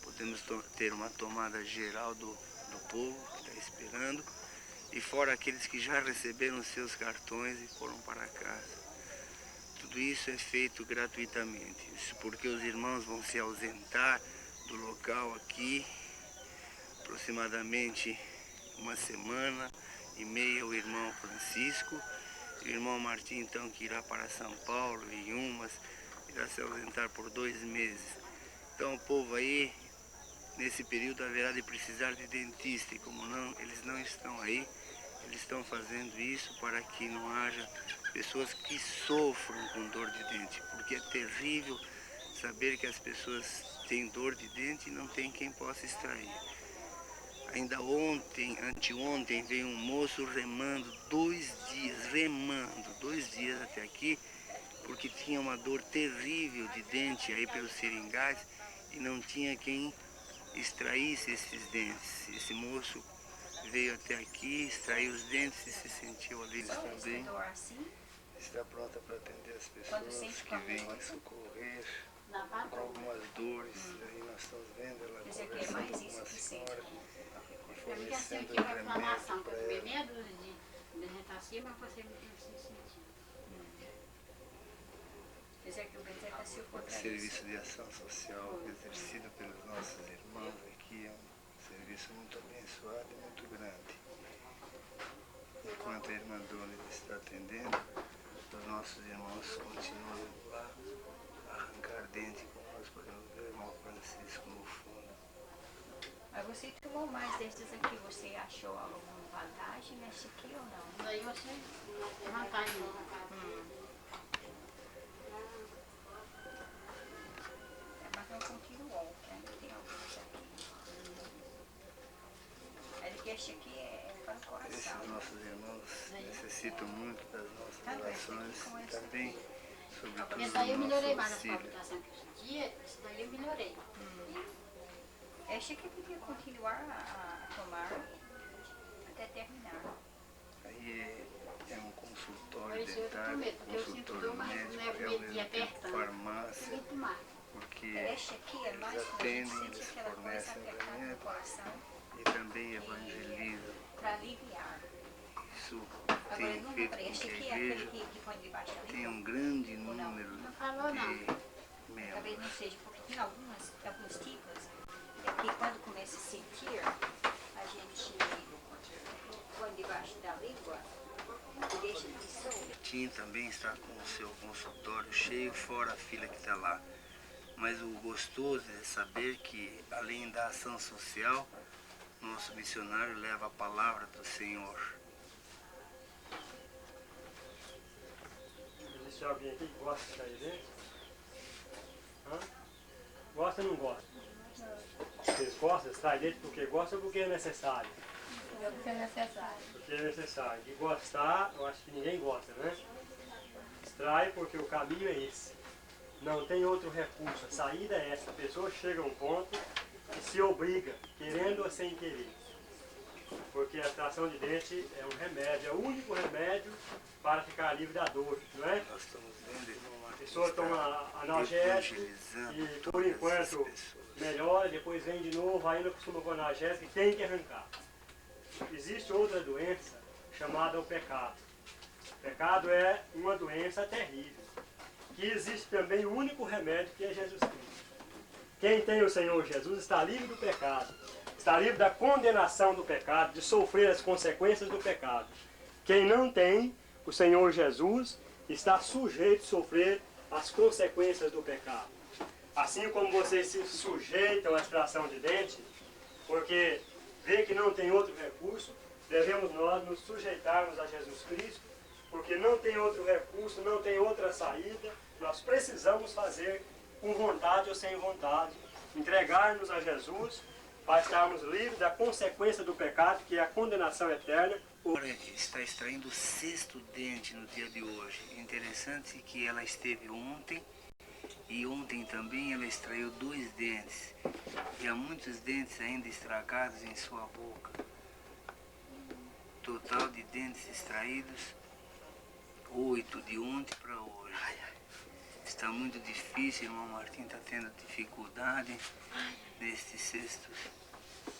Speaker 8: Podemos ter uma tomada geral do povo que está esperando, e fora aqueles que já receberam seus cartões e foram para casa. Tudo isso é feito gratuitamente, isso porque os irmãos vão se ausentar do local aqui aproximadamente 1 semana e meia, o irmão Francisco O irmão Martim, então, que irá para São Paulo, em Umas, irá se ausentar por 2 meses. Então, o povo aí, nesse período, haverá de precisar de dentista. E como eles não estão aí, eles estão fazendo isso para que não haja pessoas que sofram com dor de dente. Porque é terrível saber que as pessoas têm dor de dente e não tem quem possa extrair. Ainda ontem, anteontem, veio um moço remando 2 dias até aqui, porque tinha uma dor terrível de dente aí pelos seringais e não tinha quem extraísse esses dentes. Esse moço veio até aqui, extraiu os dentes e se sentiu ali também. Está pronta para atender as pessoas que vêm socorrer com algumas dores. Aí nós estamos vendo ela conversando com uma senhora e fornecendo remédio para ela.
Speaker 10: Meia dúzia de dentacia, mas você não se sentir.
Speaker 8: O serviço de ação social exercido pelos nossos irmãos aqui é um serviço muito abençoado e muito grande. Enquanto a irmã Dona está atendendo, os nossos irmãos continuam lá a arrancar dente, como nós podemos ver o irmão Francisco no fundo.
Speaker 10: Mas você tomou mais desses aqui, você achou alguma vantagem nesse aqui ou não?
Speaker 5: Daí você vantagem.
Speaker 10: É mais um continuou, que ainda tem alguns aqui. Este aqui é para o coração.
Speaker 8: Esses nossos irmãos necessitam muito das nossas orações e também, sobretudo,
Speaker 5: Esse daí eu
Speaker 8: do
Speaker 5: melhorei
Speaker 8: nosso
Speaker 5: mais na
Speaker 8: auxílio.
Speaker 5: palpitação que eu sentia, esse daí eu melhorei.
Speaker 10: Este aqui podia continuar a tomar até terminar.
Speaker 8: Aí é um consultório
Speaker 5: Mas eu tô com
Speaker 8: dentário,
Speaker 5: medo, porque eu sinto
Speaker 8: consultório
Speaker 5: dor, mas
Speaker 8: médico,
Speaker 5: não é
Speaker 8: é ao
Speaker 5: medo de
Speaker 8: mesmo tempo
Speaker 5: apertar.
Speaker 8: farmácia,
Speaker 5: Eu tomar.
Speaker 8: porque
Speaker 10: Este aqui é
Speaker 8: eles
Speaker 10: mais quando a gente
Speaker 8: atendem,
Speaker 10: sente
Speaker 8: eles
Speaker 10: aquela coisa
Speaker 8: fornecem
Speaker 10: apertada no
Speaker 8: remédio
Speaker 10: coração
Speaker 8: e também evangelizam.
Speaker 10: para aliviar.
Speaker 8: Isso
Speaker 10: Agora,
Speaker 8: tem
Speaker 10: não
Speaker 8: feito
Speaker 10: lembrei,
Speaker 8: com
Speaker 10: este
Speaker 8: que
Speaker 10: aqui
Speaker 8: a
Speaker 10: é aquele
Speaker 8: igreja
Speaker 10: que põe debaixo da
Speaker 8: tenha
Speaker 10: língua?
Speaker 8: um grande
Speaker 10: Ou não?
Speaker 8: número
Speaker 5: Não falou, não.
Speaker 8: de
Speaker 10: Talvez
Speaker 8: membros.
Speaker 10: não seja, porque tem alguns tipos que quando começa a sentir, a gente põe debaixo da língua e deixa que solta.
Speaker 8: Tim também está com o seu consultório cheio, fora a fila que está lá. Mas o gostoso é saber que, além da ação social, nosso missionário leva a palavra do Senhor.
Speaker 4: Existe alguém aqui que gosta de sair dentro? Hã? Gosta ou não gosta? Vocês gostam de sair dentro porque gostam ou porque é necessário?
Speaker 5: Porque é necessário.
Speaker 4: Porque é necessário. De gostar, eu acho que ninguém gosta, né? Extrai porque o caminho é esse. Não tem outro recurso. A saída é essa. A pessoa chega a um ponto e se obriga, querendo ou sem querer. Porque a extração de dente é um remédio, é o único remédio para ficar livre da dor, não é?
Speaker 8: Nós estamos vendo, irmão,
Speaker 4: A pessoa toma analgésico e por enquanto melhora, depois vem de novo, ainda costuma com analgésico e tem que arrancar. Existe outra doença chamada o pecado. O pecado é uma doença terrível. Que existe também o único remédio que é Jesus Cristo. Quem tem o Senhor Jesus está livre do pecado. Está livre da condenação do pecado, de sofrer as consequências do pecado. Quem não tem o Senhor Jesus está sujeito a sofrer as consequências do pecado. Assim como vocês se sujeitam à extração de dente, porque vê que não tem outro recurso, devemos nós nos sujeitarmos a Jesus Cristo, porque não tem outro recurso, não tem outra saída, nós precisamos fazer com vontade ou sem vontade, entregar-nos a Jesus para estarmos livres da consequência do pecado, que é a condenação eterna.
Speaker 8: Agora está extraindo o 6º dente no dia de hoje. Interessante que ela esteve ontem e ontem também ela extraiu 2 dentes. E há muitos dentes ainda estragados em sua boca. Total de dentes extraídos, 8 de ontem para hoje. Está muito difícil, irmão Martim está tendo dificuldade neste 6º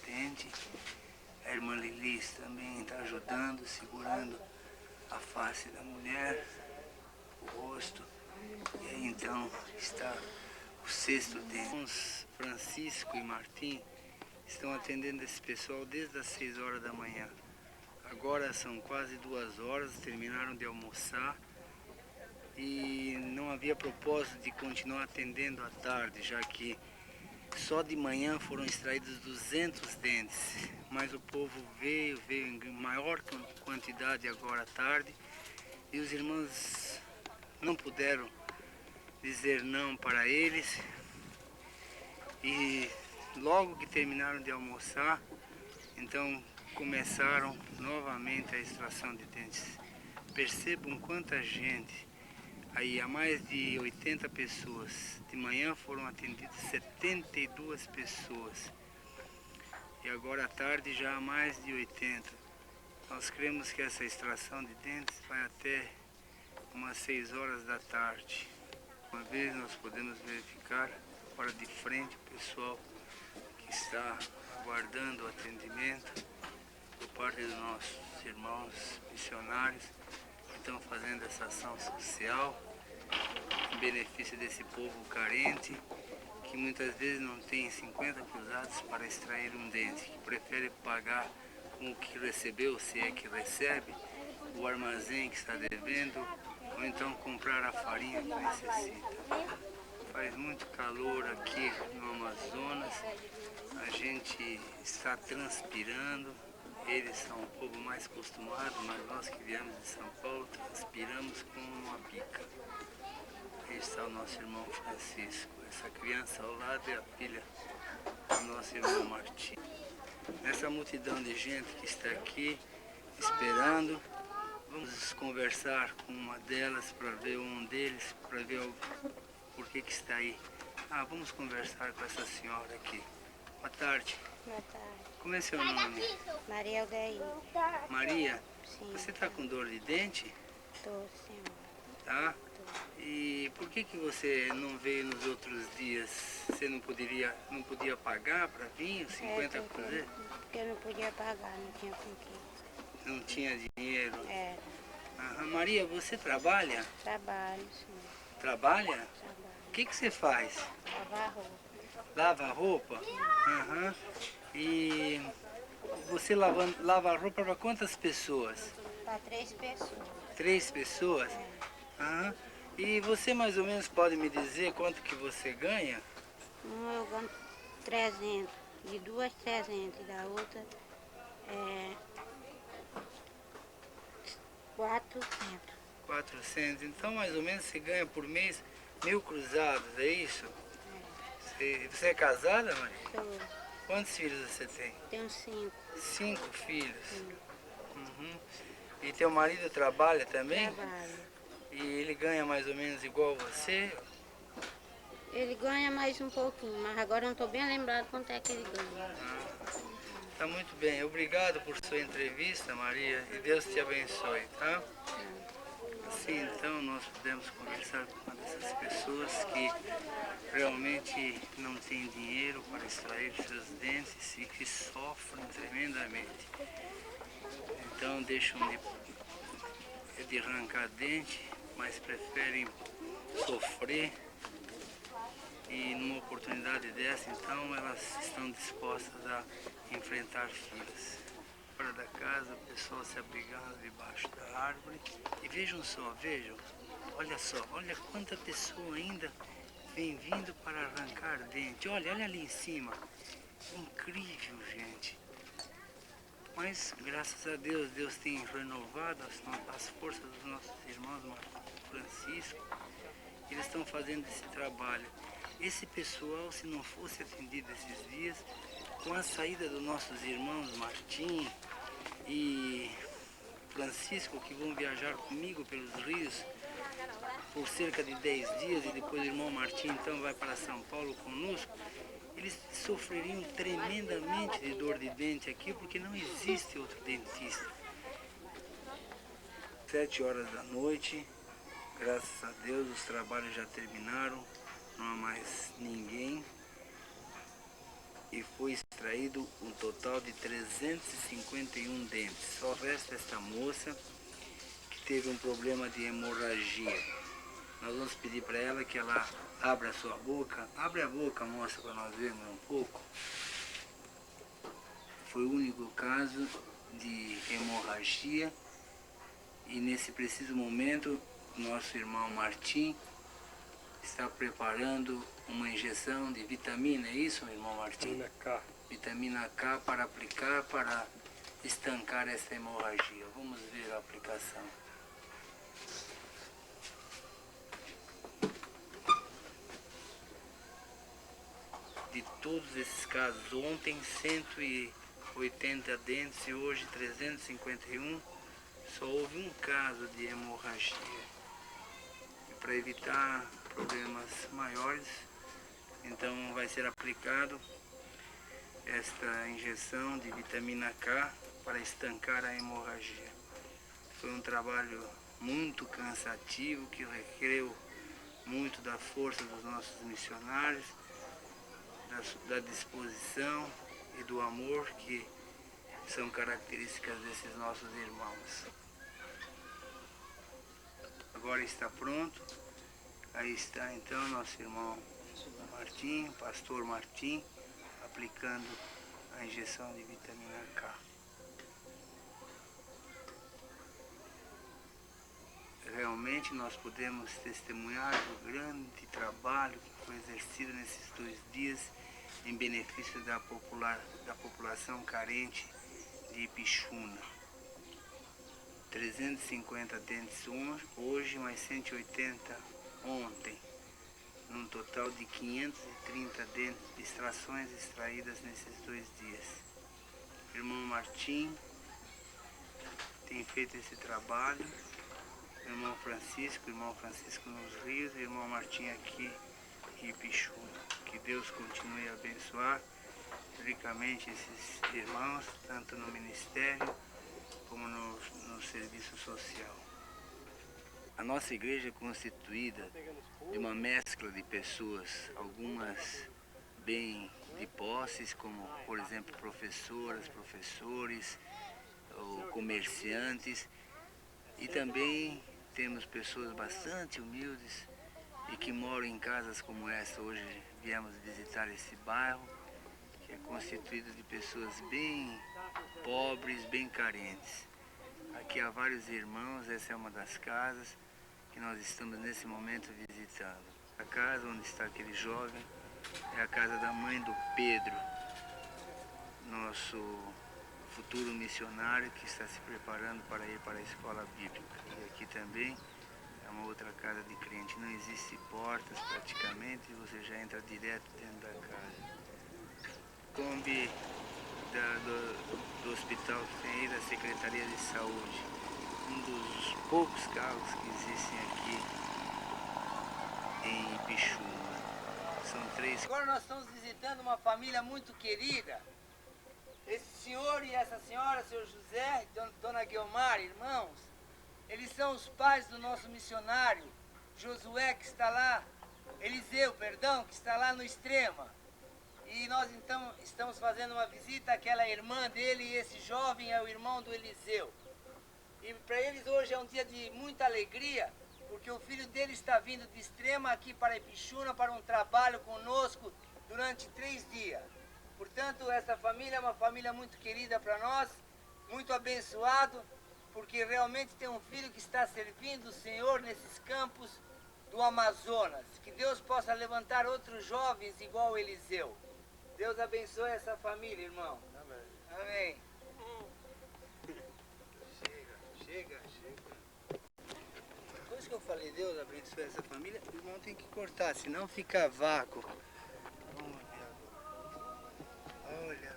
Speaker 8: dente. A irmã Lilis também está ajudando, segurando a face da mulher, o rosto. E aí então está o 6º dente. Francisco e Martim estão atendendo esse pessoal desde as 6 horas da manhã. Agora são quase 2 horas, terminaram de almoçar e não havia propósito de continuar atendendo à tarde, já que só de manhã foram extraídos 200 dentes, mas o povo veio em maior quantidade agora à tarde e os irmãos não puderam dizer não para eles e logo que terminaram de almoçar, então começaram novamente a extração de dentes. Percebam quanta gente, aí há mais de 80 pessoas, de manhã foram atendidas 72 pessoas e agora à tarde já há mais de 80. Nós cremos que essa extração de dentes vai até umas 6 horas da tarde. Uma vez nós podemos verificar fora de frente o pessoal que está aguardando o atendimento por parte dos nossos irmãos missionários que estão fazendo essa ação social em benefício desse povo carente que muitas vezes não tem 50 cruzados para extrair um dente, que prefere pagar com o que recebeu, se é que recebe, o armazém que está devendo, ou então comprar a farinha que necessita. Faz muito calor aqui no Amazonas, a gente está transpirando, eles são um povo mais acostumado, mas nós que viemos de São Paulo transpiramos como uma pica. Aí está o nosso irmão Francisco, essa criança ao lado é a filha do nosso irmão Martim. Nessa multidão de gente que está aqui esperando, vamos conversar com uma delas para ver um deles, para ver por que está aí. Vamos conversar com essa senhora aqui. Boa tarde.
Speaker 11: Boa tarde.
Speaker 8: Como é seu nome?
Speaker 11: Maria Aldair.
Speaker 8: Maria?
Speaker 11: Sim.
Speaker 8: Você está com dor de dente?
Speaker 11: Estou, senhor.
Speaker 8: Tá? E por que você não veio nos outros dias? Você não podia pagar para vir, 50 cruzeiros?
Speaker 11: Porque eu não podia pagar, não tinha com que.
Speaker 8: Não tinha dinheiro?
Speaker 11: É.
Speaker 8: Maria, você trabalha?
Speaker 11: Trabalho, sim.
Speaker 8: Trabalha?
Speaker 11: Trabalho.
Speaker 8: O que você faz?
Speaker 11: Lavar roupa.
Speaker 8: Lava roupa? E você lava roupa para quantas pessoas?
Speaker 11: Para 3 pessoas.
Speaker 8: 3 pessoas?
Speaker 11: É.
Speaker 8: E você mais ou menos pode me dizer quanto que você ganha?
Speaker 11: Eu ganho 300, de 2 300, e da outra 400.
Speaker 8: 400, então mais ou menos você ganha por mês 1.000 cruzados, é isso? Você é casada, mãe?
Speaker 11: Sou.
Speaker 8: Quantos filhos você tem?
Speaker 11: Tenho 5.
Speaker 8: 5 filhos? E teu marido trabalha também?
Speaker 11: Trabalho.
Speaker 8: E ele ganha mais ou menos igual você?
Speaker 11: Ele ganha mais um pouquinho, mas agora eu não estou bem lembrado quanto é que ele ganha.
Speaker 8: Tá muito bem. Obrigado por sua entrevista, Maria, e Deus te abençoe, tá? Assim, então, nós podemos conversar com uma dessas pessoas que realmente não tem dinheiro para extrair seus dentes e que sofrem tremendamente. Então, deixam de arrancar dente, mas preferem sofrer. E numa oportunidade dessa, então, elas estão dispostas a enfrentar filas. Fora da casa, o pessoal se abrigando debaixo da árvore. E vejam só, olha só, olha quanta pessoa ainda vem vindo para arrancar dente. Olha ali em cima. Incrível, gente. Mas, graças a Deus, Deus tem renovado as forças dos nossos irmãos Francisco. Eles estão fazendo esse trabalho. Esse pessoal, se não fosse atendido esses dias, com a saída dos nossos irmãos Martim e Francisco, que vão viajar comigo pelos rios por cerca de 10 dias, e depois o irmão Martim então vai para São Paulo conosco, eles sofreriam tremendamente de dor de dente aqui, porque não existe outro dentista. 7 horas da noite, graças a Deus os trabalhos já terminaram, não há mais ninguém. E foi extraído um total de 351 dentes. Só resta esta moça que teve um problema de hemorragia. Nós vamos pedir para ela que ela abra a sua boca. Abre a boca, moça, para nós vermos um pouco. Foi o único caso de hemorragia e nesse preciso momento nosso irmão Martim está preparando uma injeção de vitamina, é isso, meu irmão Martim?
Speaker 4: Vitamina K.
Speaker 8: Vitamina K para aplicar, para estancar essa hemorragia. Vamos ver a aplicação. De todos esses casos, ontem 180 dentes e hoje 351, só houve um caso de hemorragia. E para evitar problemas maiores, então vai ser aplicado esta injeção de vitamina K para estancar a hemorragia. Foi um trabalho muito cansativo que requereu muito da força dos nossos missionários, da disposição e do amor que são características desses nossos irmãos. Agora está pronto. Aí está então nosso irmão Martim, pastor Martim, aplicando a injeção de vitamina K. Realmente nós podemos testemunhar do grande trabalho que foi exercido nesses 2 dias em benefício da população carente de Ipixuna. 350 dentes hoje, mais 180 ontem, num total de 530 dentes de extrações extraídas nesses 2 dias. O irmão Martim tem feito esse trabalho, o irmão Francisco nos Rios, o irmão Martim aqui em Ipixuna. Que Deus continue a abençoar ricamente esses irmãos, tanto no ministério como no serviço social. A nossa igreja é constituída de uma mescla de pessoas, algumas bem de posses, como por exemplo professoras, professores, ou comerciantes, e também temos pessoas bastante humildes e que moram em casas como essa. Hoje viemos visitar esse bairro, que é constituído de pessoas bem pobres, bem carentes. Aqui há vários irmãos, essa é uma das casas que nós estamos nesse momento visitando. A casa onde está aquele jovem é a casa da mãe do Pedro, nosso futuro missionário que está se preparando para ir para a escola bíblica. E aqui também é uma outra casa de crente, não existe portas praticamente, você já entra direto dentro da casa. Kombi do hospital que tem aí, da Secretaria de Saúde, um dos poucos carros que existem aqui em Ipixuna. São 3.
Speaker 1: Agora nós estamos visitando uma família muito querida. Esse senhor e essa senhora, seu José, dona Guiomar, irmãos, eles são os pais do nosso missionário, Josué, que está lá, Eliseu, perdão, que está lá no Extrema. E nós então estamos fazendo uma visita àquela irmã dele, e esse jovem é o irmão do Eliseu. E para eles hoje é um dia de muita alegria, porque o filho dele está vindo de Extrema aqui para Ipixuna para um trabalho conosco durante 3 dias. Portanto, essa família é uma família muito querida para nós, muito abençoado, porque realmente tem um filho que está servindo o Senhor nesses campos do Amazonas. Que Deus possa levantar outros jovens igual Eliseu. Deus abençoe essa família, irmão. Amém. Amém. Chega. Depois que eu falei Deus abençoe essa família, o irmão tem que cortar, senão fica vácuo. Vamos ver agora. Olha,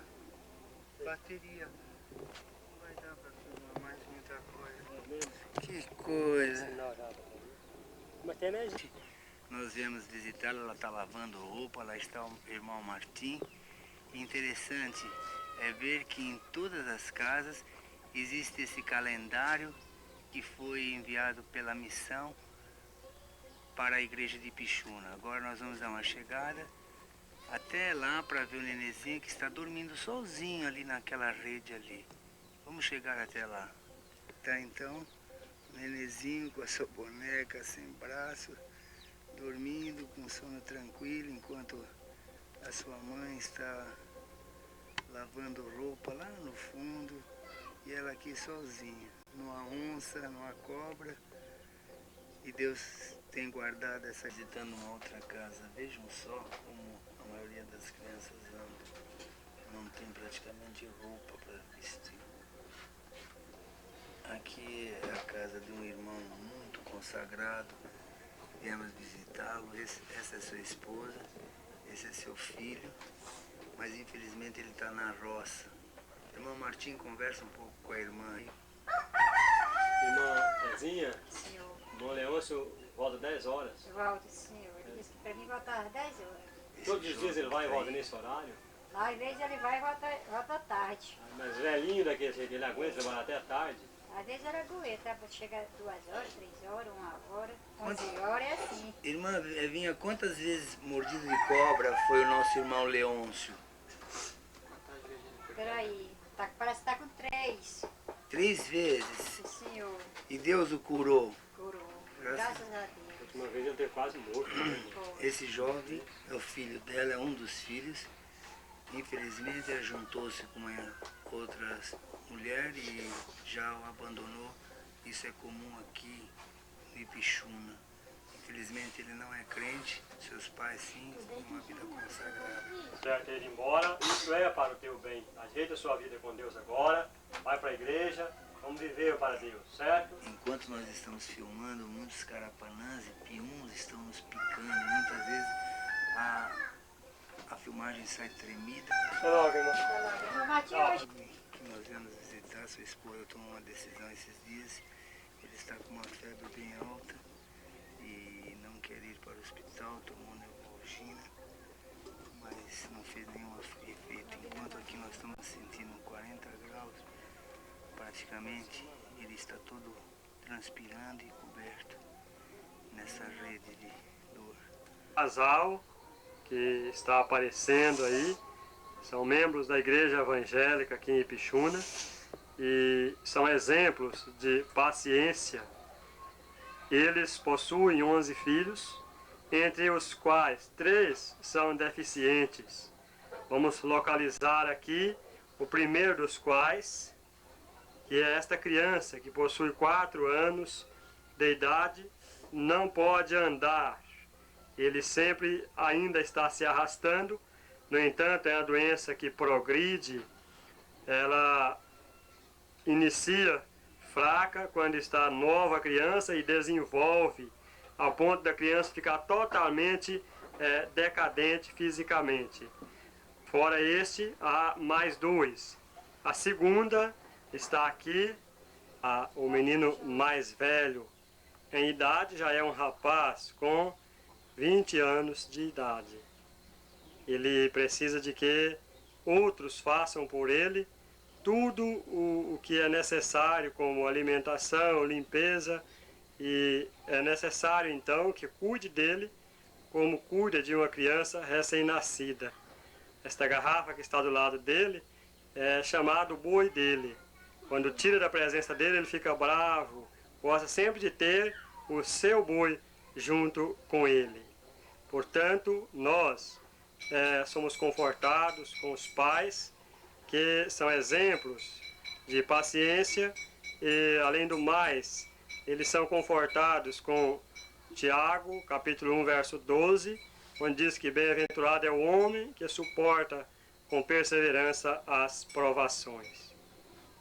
Speaker 1: bateria. Não vai dar para filmar mais muita coisa. Que coisa.
Speaker 4: Mas tem energia.
Speaker 8: Nós viemos visitá-la, ela está lavando roupa, lá está o irmão Martim. Interessante é ver que em todas as casas existe esse calendário que foi enviado pela missão para a igreja de Ipixuna. Agora nós vamos dar uma chegada até lá para ver o nenenzinho que está dormindo sozinho ali naquela rede ali. Vamos chegar até lá. Tá então o nenenzinho com a sua boneca sem braço, dormindo com sono tranquilo, enquanto a sua mãe está lavando roupa lá no fundo, e ela aqui sozinha. Não há onça, não há cobra. E Deus tem guardado essa visitando uma outra casa. Vejam só como a maioria das crianças andam. Não tem praticamente roupa para vestir. Aqui é a casa de um irmão muito consagrado. Viemos visitá-lo. Essa é sua esposa, esse é seu filho. Mas infelizmente ele está na roça. Irmão Martim, conversa um pouco com a irmã aí.
Speaker 4: Irmã Tezinha,
Speaker 10: Senhor,
Speaker 4: irmão Leôncio volta 10 horas.
Speaker 10: volta, senhor. Ele disse que para mim voltar às 10 horas.
Speaker 4: Todos os dias ele vai e volta nesse horário.
Speaker 10: Lá, às vezes ele vai e volta tarde.
Speaker 4: Mas velhinho daquele jeito, ele aguenta trabalhar até tarde.
Speaker 10: Às vezes era aguenta, chega 2 horas, 3 horas, 1 hora, 11 horas, é assim.
Speaker 8: Irmã Evinha, quantas vezes mordido de cobra foi o nosso irmão Leôncio?
Speaker 10: Peraí, parece que tá com 3.
Speaker 8: 3 vezes.
Speaker 10: Sim, senhor.
Speaker 8: E Deus o curou.
Speaker 10: Curou.
Speaker 8: Graças
Speaker 10: Graças a Deus.
Speaker 4: A última vez ele teve quase morto.
Speaker 8: Esse jovem é o filho dela, é um dos filhos. Infelizmente ele juntou-se com uma outra mulher e já o abandonou. Isso é comum aqui no Ipixuna. Infelizmente ele não é crente, seus pais sim, têm uma vida consagrada.
Speaker 4: Certo, ele ir embora, isso é para o teu bem. Ajeita a sua vida com Deus agora, vai para a igreja, vamos viver para Deus, certo?
Speaker 8: Enquanto nós estamos filmando, muitos carapanãs e piuns estão nos picando. E muitas vezes a filmagem sai tremida.
Speaker 4: Até logo, irmão.
Speaker 10: Irmão Matias,
Speaker 8: Que nós viemos visitar, sua esposa tomou uma decisão esses dias. Ele está com uma febre bem alta e não quer ir para o hospital, tomou Neutrogena, mas não fez nenhum efeito. Enquanto aqui nós estamos sentindo 40 graus, praticamente ele está todo transpirando e coberto nessa rede de dor.
Speaker 4: Casal que está aparecendo aí são membros da igreja evangélica aqui em Ipixuna e são exemplos de paciência. Eles possuem 11 filhos, entre os quais 3 são deficientes. Vamos localizar aqui o primeiro dos quais, que é esta criança que possui 4 anos de idade, não pode andar. Ele sempre ainda está se arrastando, no entanto é uma doença que progride, ela inicia fraca quando está nova criança e desenvolve ao ponto da criança ficar totalmente decadente fisicamente. Fora este, há mais 2. A segunda está aqui, o menino mais velho em idade, já é um rapaz com 20 anos de idade. Ele precisa de que outros façam por ele tudo o que é necessário, como alimentação, limpeza, e é necessário então que cuide dele como cuida de uma criança recém-nascida. Esta garrafa que está do lado dele é chamado boi dele. Quando tira da presença dele, ele fica bravo, gosta sempre de ter o seu boi junto com ele. Portanto, nós somos confortados com os pais, que são exemplos de paciência e, além do mais, eles são confortados com Tiago, capítulo 1, verso 12, onde diz que bem-aventurado é o homem que suporta com perseverança as provações.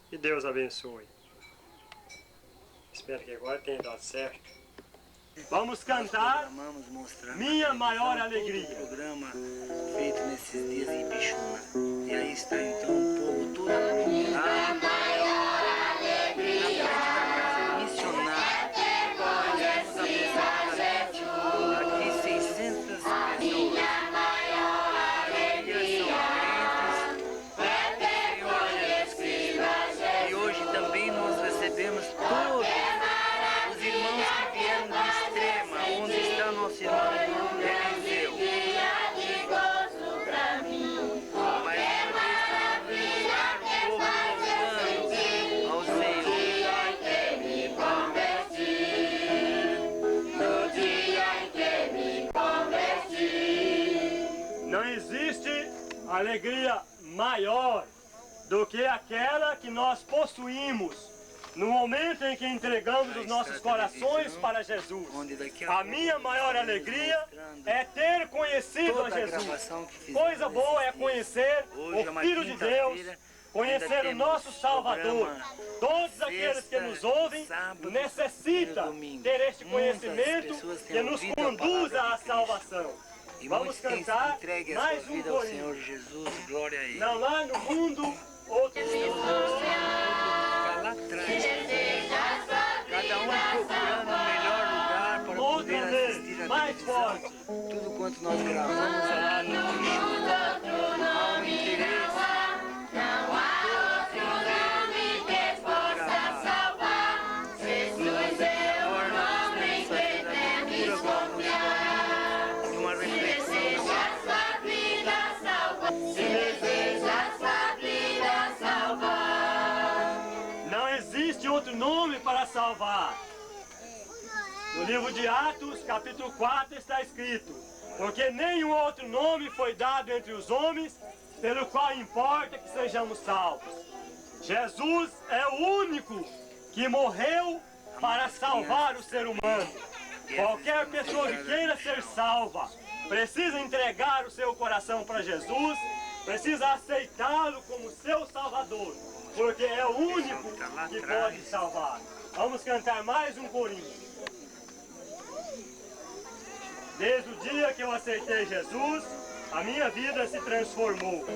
Speaker 4: Que Deus abençoe. Espero que agora tenha dado certo. Vamos cantar Minha Maior Alegria.
Speaker 8: Todo o programa feito nesses dias em Ipixuna. E aí está então o povo todo a minha maior alegria missionário. Aqui 600 pessoas. A minha maior alegria são crentes no Senhor Jesus. E hoje também nós recebemos todos os irmãos que vieram do Extrema, onde está nosso irmão Eliseu.
Speaker 4: Não existe alegria maior do que aquela que nós possuímos no momento em que entregamos os nossos corações para Jesus. A minha maior alegria é ter conhecido a Jesus. Coisa boa é conhecer o Filho de Deus, conhecer o nosso Salvador. Todos aqueles que nos ouvem necessitam ter este conhecimento que nos conduza à salvação. Vamos cantar mais um corinho. Não há no mundo outro Deus.
Speaker 8: Cada um procurando o melhor lugar para poder assistir a
Speaker 4: mais forte.
Speaker 8: Tudo quanto nós gravamos lá no YouTube, há um interesse.
Speaker 12: Não há outro nome que possa salvar. Jesus é o nome que devemos confiar. Se deseja sua vida salvar, se deseja sua vida salvar.
Speaker 4: Não existe outro nome para salvar. No livro de Atos, capítulo 4, está escrito: porque nenhum outro nome foi dado entre os homens, pelo qual importa que sejamos salvos. Jesus é o único que morreu para salvar o ser humano. Qualquer pessoa que queira ser salva, precisa entregar o seu coração para Jesus, precisa aceitá-lo como seu Salvador, porque é o único que pode salvar. Vamos cantar mais um corinho. Desde o dia que eu aceitei Jesus, a minha vida se transformou.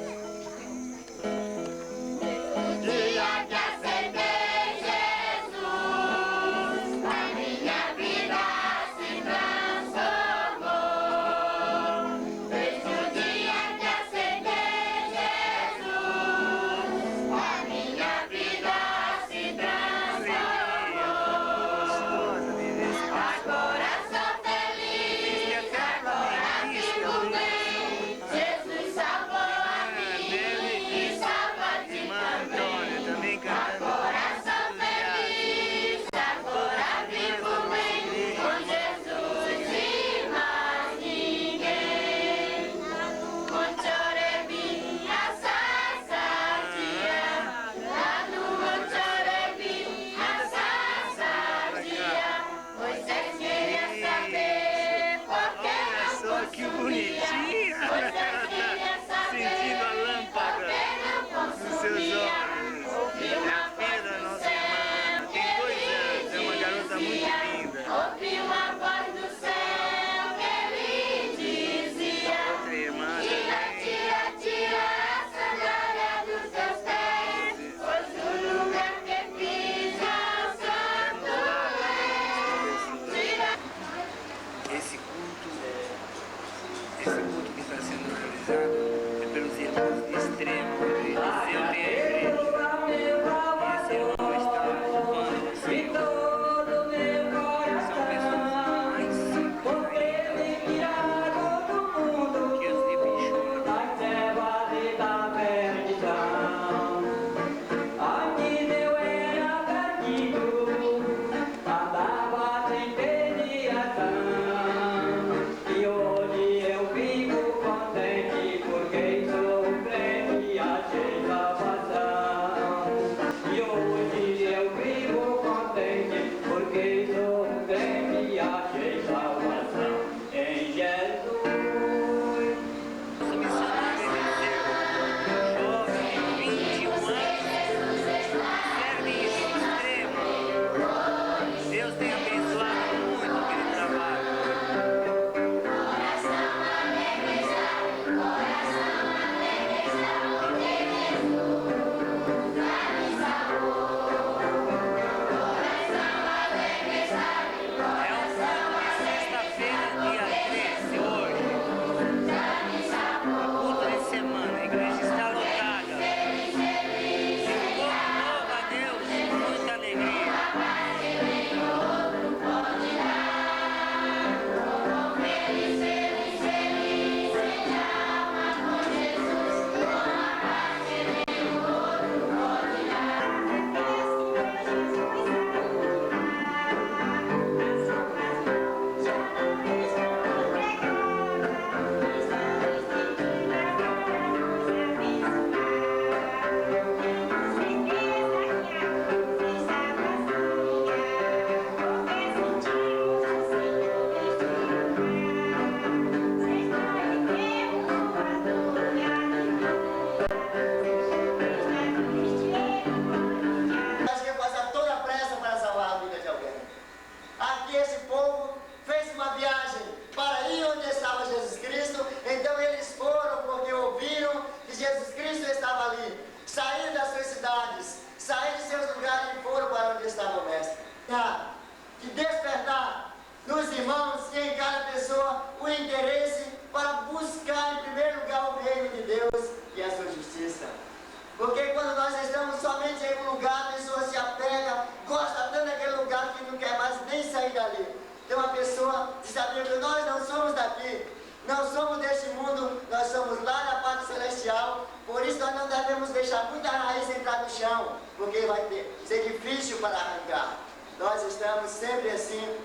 Speaker 12: Dia que aceitei Jesus, a minha vida se transformou. Desde o dia que aceitei Jesus, a minha vida se transformou. Agora sou feliz, agora vivo bem. Jesus salvou a mim e salva de também. Agora sou feliz, agora vivo bem, com Jesus e mais ninguém. Monte Orebi, a lá no Monte Orebi, a Moisés queria saber por que não consumia.
Speaker 8: Que bonitinha!
Speaker 12: Moisés queria saber
Speaker 8: sentindo a lâmpada nos seus olhos. É a filha da nossa irmã, tem 2 anos, é uma garota muito linda.
Speaker 12: Ouvi uma voz do céu que lhe dizia:
Speaker 8: Outra irmã
Speaker 12: tira, tira a sandália dos teus pés, pois o lugar que pisas santo é. Tira.
Speaker 8: Esse culto que está sendo realizado é pelos irmãos de Extrema, onde Eliseu tem a igreja. E esse irmão está louvando o Senhor. São pessoas mais simples que os de Pichuna.
Speaker 13: Aqui eu era perdido, andava sem pediação, e hoje eu fico contente.
Speaker 14: pessoa o interesse para buscar em primeiro lugar o reino de Deus e a sua justiça. Porque quando nós estamos somente em um lugar, a pessoa se apega, gosta tanto daquele lugar que não quer mais nem sair dali. Tem uma pessoa que sabe que nós não somos daqui, não somos deste mundo, nós somos lá na parte celestial. Por isso nós não devemos deixar muita raiz entrar no chão, porque vai ser difícil para arrancar. Nós estamos sempre assim,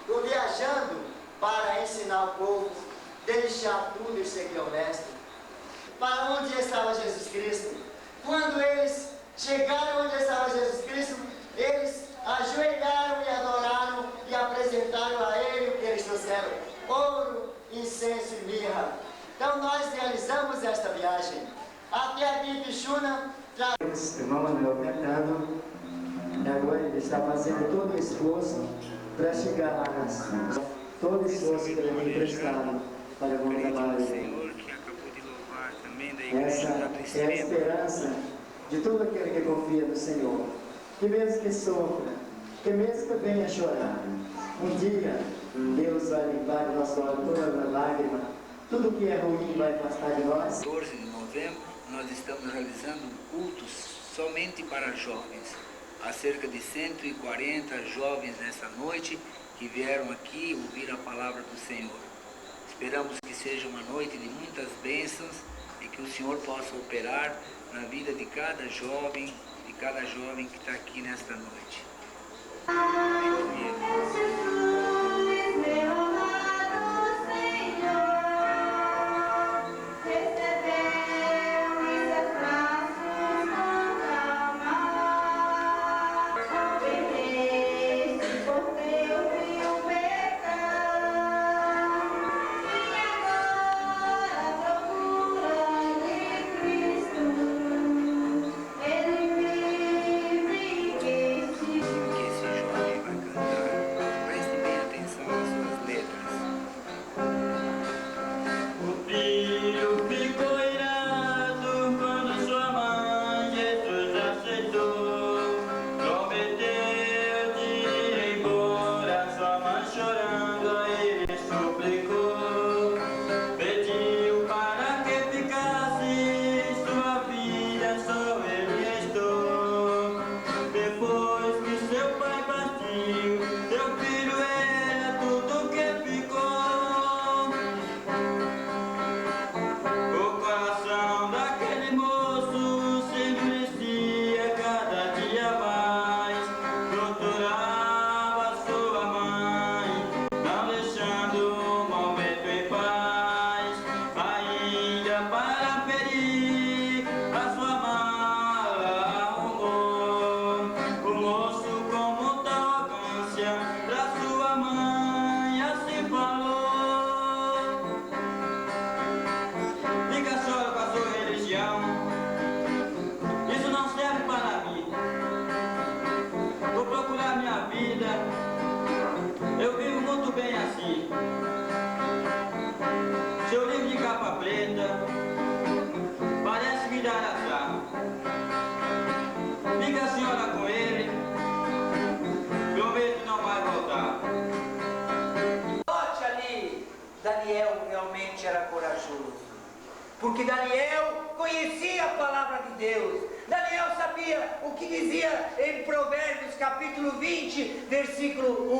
Speaker 14: viajando para ensinar o povo, deixar tudo e seguir o Mestre. Para onde estava Jesus Cristo? Quando eles chegaram onde estava Jesus Cristo, eles ajoelharam e adoraram e apresentaram a Ele o que eles trouxeram: ouro, incenso e mirra. Então nós realizamos esta viagem. Até aqui em Pixuna, o irmão Manuel cantando, e agora ele está fazendo todo o esforço para chegar lá nas todo o esforço que ele tem prestado para o bom trabalho. Essa é a esperança de todo aquele que confia no Senhor, que mesmo que sofra, que mesmo que venha chorar, um dia Deus vai limpar do nosso olho toda a lágrima, tudo que é ruim vai afastar de nós.
Speaker 15: 14 de novembro, nós estamos realizando cultos somente para jovens. Há cerca de 140 jovens nessa noite que vieram aqui ouvir a palavra do Senhor. Esperamos que seja uma noite de muitas bênçãos e que o Senhor possa operar na vida de cada jovem que está aqui nesta noite.
Speaker 1: Daniel realmente era corajoso, porque Daniel conhecia a palavra de Deus. Daniel sabia o que dizia em Provérbios capítulo 20, versículo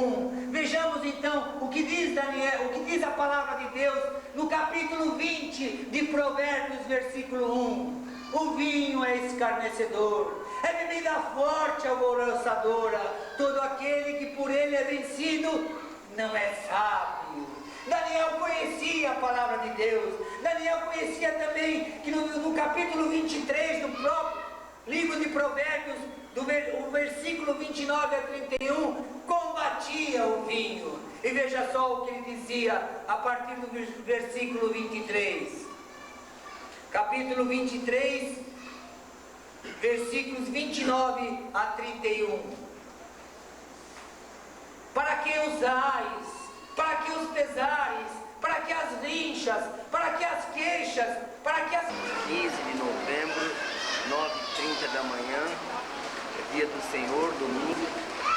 Speaker 1: 1. Vejamos então o que diz Daniel, o que diz a palavra de Deus no capítulo 20 de Provérbios, versículo 1. O vinho é escarnecedor, é bebida forte alvoroçadora, todo aquele que por ele é vencido não é sábio. Daniel conhecia a palavra de Deus. Daniel conhecia também que no capítulo 23 do próprio livro de Provérbios, o versículo 29 a 31, combatia o vinho. E veja só o que ele dizia a partir do versículo 23. Capítulo 23, versículos 29 a 31. Para que usais? Para que os pesares, para que as rinchas, para que as queixas, para que as...
Speaker 15: 15 de novembro, 9h30 da manhã, é dia do Senhor, domingo,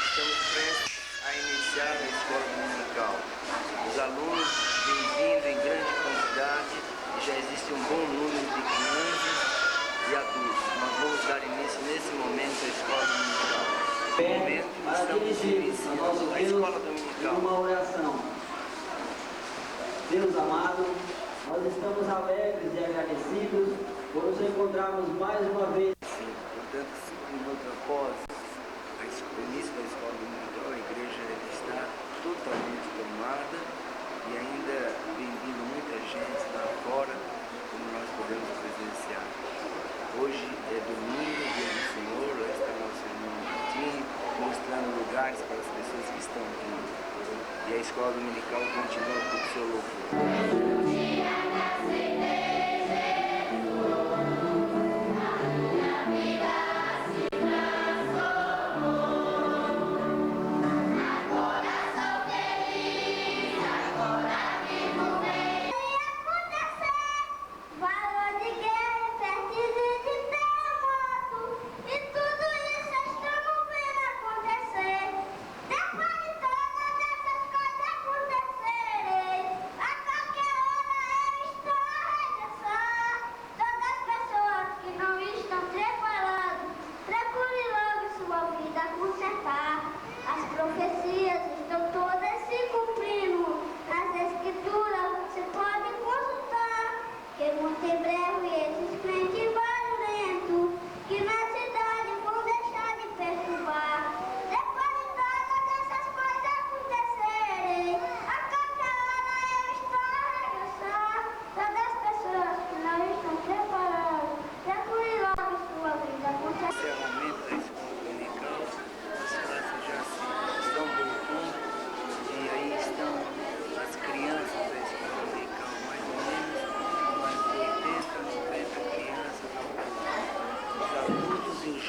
Speaker 15: estamos prestes a a iniciar a escola dominical. Os alunos vêm vindo em grande quantidade e já existe um bom número de crianças e adultos. Nós vamos dar início nesse momento à escola dominical. No momento estamos iniciando a escola dominical.
Speaker 6: Uma oração. Deus amado, nós estamos alegres e agradecidos por nos encontrarmos mais uma vez.
Speaker 15: Sim, portanto, 5 minutos após o início da escola dominical, a igreja está totalmente tomada e ainda vem vindo muita gente lá fora, como nós podemos presenciar. Hoje é domingo, dia do Senhor, lá está nosso irmão Martim, mostrando lugares para as pessoas que estão vindo. E a escola dominical continua com o seu louvor.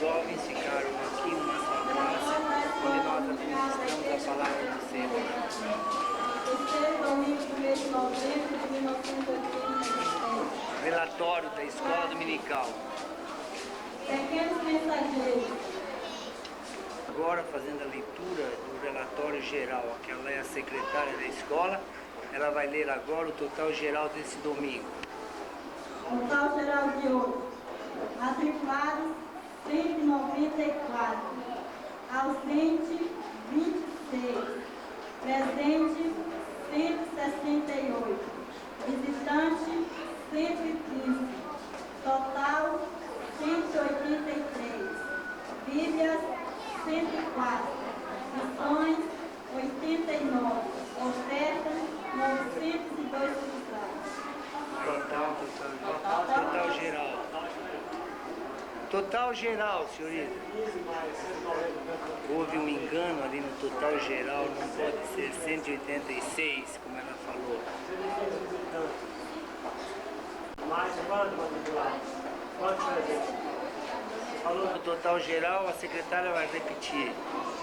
Speaker 15: Jovens ficaram aqui numa só classe, onde nós administramos a palavra do Senhor. Relatório da escola dominical.
Speaker 7: Pequenos mensageiros.
Speaker 15: Agora, fazendo a leitura do relatório geral, que ela é a secretária da escola, ela vai ler agora o total geral desse domingo.
Speaker 7: Total geral de hoje. Matriculados 194, ausente 26, presente 168, visitante 115, total 183, Bíblias 104, missões 89, ofertas 902
Speaker 15: Total geral. Total geral, senhorita. Houve um engano ali no total geral, não pode ser 186, como ela falou.
Speaker 4: Mais quanto, matriculado? Quanto presente?
Speaker 15: Falou no total geral, a secretária vai repetir.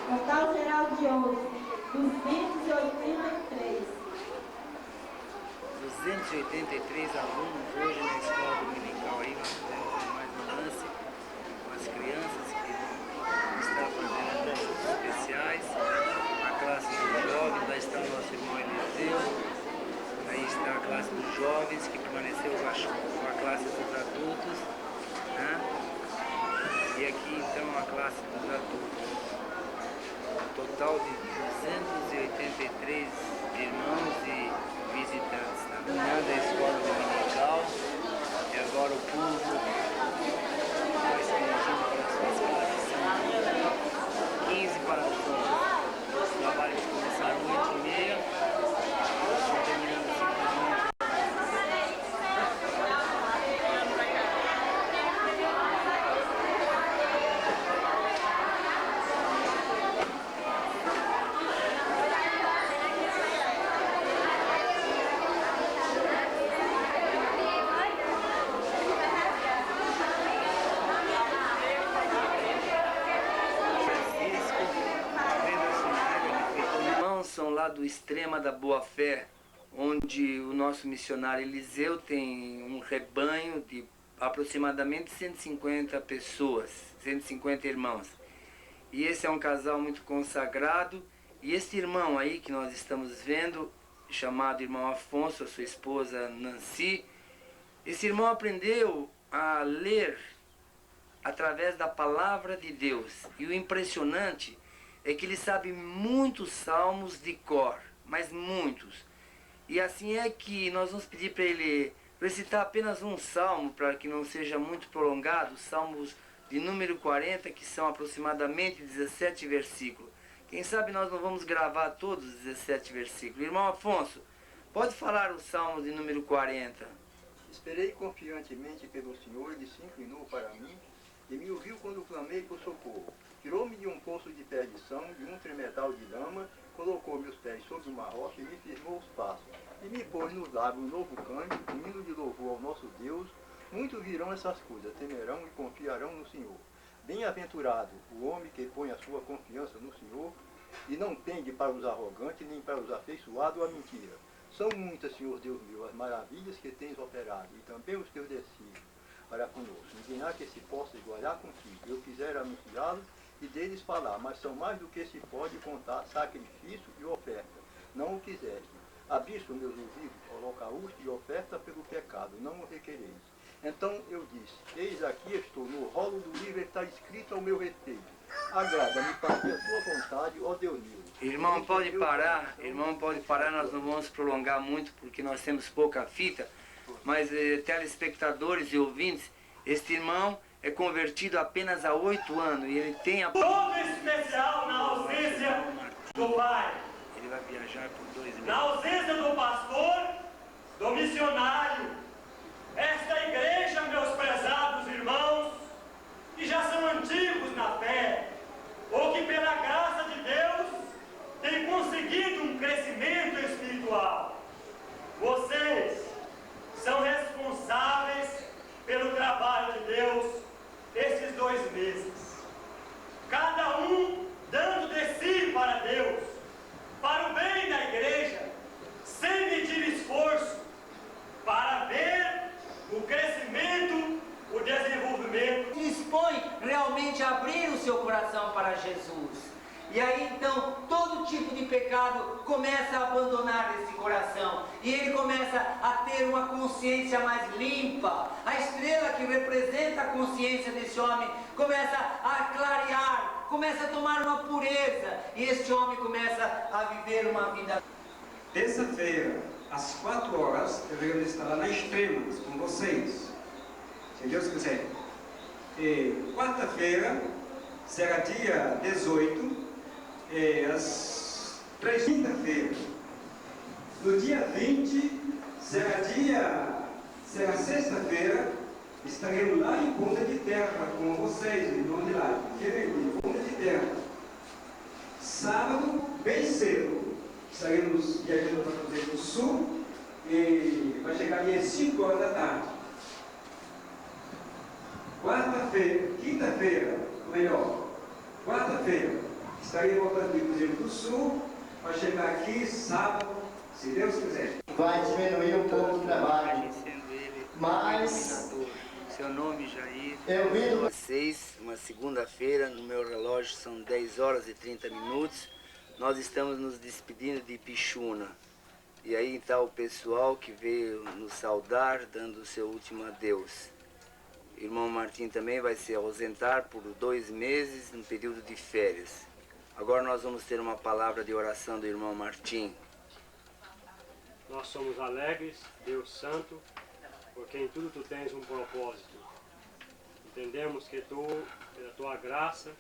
Speaker 7: Total geral de hoje, 283.
Speaker 15: 283 alunos hoje na escola dominical. Aí nós fizemos mais um lance com as crianças que estão fazendo cursos especiais. A classe dos jovens, lá está o nosso irmão Eliseu. Aí está a classe dos jovens que permaneceu com a classe dos adultos. Né? E aqui então a classe dos adultos. Um total de 283 irmãos e visitantes na manhã da escola dominical. E agora o povo vai se dirigindo para as suas casas. São 15 para as 11. Os trabalhos começaram 8h30. Estão terminando 5h30. São lá do Extrema da Boa Fé, onde o nosso missionário Eliseu tem um rebanho de aproximadamente 150 pessoas, 150 irmãos. E esse é um casal muito consagrado
Speaker 1: E esse irmão aí que nós estamos vendo, chamado irmão Afonso, a sua esposa Nancy, esse irmão aprendeu a ler através da palavra de Deus. E o impressionante é que ele sabe muitos salmos de cor, mas muitos. E assim é que nós vamos pedir para ele recitar apenas um salmo, para que não seja muito prolongado, salmos de número 40, que são aproximadamente 17 versículos. Quem sabe nós não vamos gravar todos os 17 versículos. Irmão Afonso, pode falar o salmo de número 40.
Speaker 16: Esperei confiantemente pelo Senhor, ele se inclinou para mim e me ouviu quando clamei por socorro. Tirou-me de um poço de perdição, de um tremedal de lama, colocou meus pés sobre uma rocha e me firmou os passos. E me pôs nos lábios um novo cântico, um hino de louvor ao nosso Deus. Muitos virão essas coisas, temerão e confiarão no Senhor. Bem-aventurado o homem que põe a sua confiança no Senhor e não tende para os arrogantes nem para os afeiçoados à mentira. São muitas, Senhor Deus meu, as maravilhas que tens operado e também os teus desígnios para conosco. Ninguém há que se possa igualar contigo. Eu quisera anunciá-los e deles falar, mas são mais do que se pode contar sacrifício e oferta. Não o quiseste. Abisto meus ouvidos, holocausto e oferta pelo pecado, não o requereis. Então eu disse, eis aqui estou, no rolo do livro está escrito ao meu respeito. Agrada-me fazer a tua vontade, ó Deus meu.
Speaker 1: Irmão, pode parar, nós não vamos prolongar muito porque nós temos pouca fita, mas telespectadores e ouvintes, este irmão é convertido apenas há 8 anos e ele tem a...
Speaker 4: Todo especial na ausência do pai.
Speaker 1: Ele vai viajar por 2 meses.
Speaker 4: Na ausência do pastor, do missionário, esta igreja, meus prezados irmãos, que já são antigos na fé, ou que pela graça de Deus têm conseguido um crescimento espiritual. Vocês são responsáveis pelo trabalho de Deus esses 2 meses. Cada um dando de si para Deus, para o bem da igreja, sem medir esforço, para ver o crescimento, o desenvolvimento.
Speaker 1: Dispõe realmente a abrir o seu coração para Jesus. E aí então todo tipo de pecado começa a abandonar esse coração. E ele começa a ter uma consciência mais limpa. A estrela que representa a consciência desse homem começa a clarear, começa a tomar uma pureza. E este homem começa a viver uma vida.
Speaker 17: Terça-feira, às 4 horas, eu venho estar lá na Extremas com vocês, se Deus quiser. E quarta-feira será dia 18, às 3, quinta-feira. No dia 20 será sexta-feira, estaremos lá em Ponta de Terra com vocês, irmãos de lá, em Ponta de Terra. Sábado, bem cedo, estaremos viajando para o Rio Grande do Sul e vai chegar ali às 5 horas da tarde. Quarta-feira, estarei voltando do Rio Grande do Sul para chegar aqui sábado, se Deus quiser.
Speaker 14: Vai diminuir um pouco o trabalho, mas
Speaker 1: seu nome, Jair.
Speaker 14: Eu vi
Speaker 1: vocês, uma segunda-feira, no meu relógio são 10 horas e 30 minutos. Nós estamos nos despedindo de Pichuna. E aí está o pessoal que veio nos saudar, dando o seu último adeus. O irmão Martim também vai se ausentar por 2 meses, no período de férias. Agora nós vamos ter uma palavra de oração do irmão Martim.
Speaker 4: Nós somos alegres, Deus Santo, porque em tudo tu tens um propósito. Entendemos que tu, pela tua graça,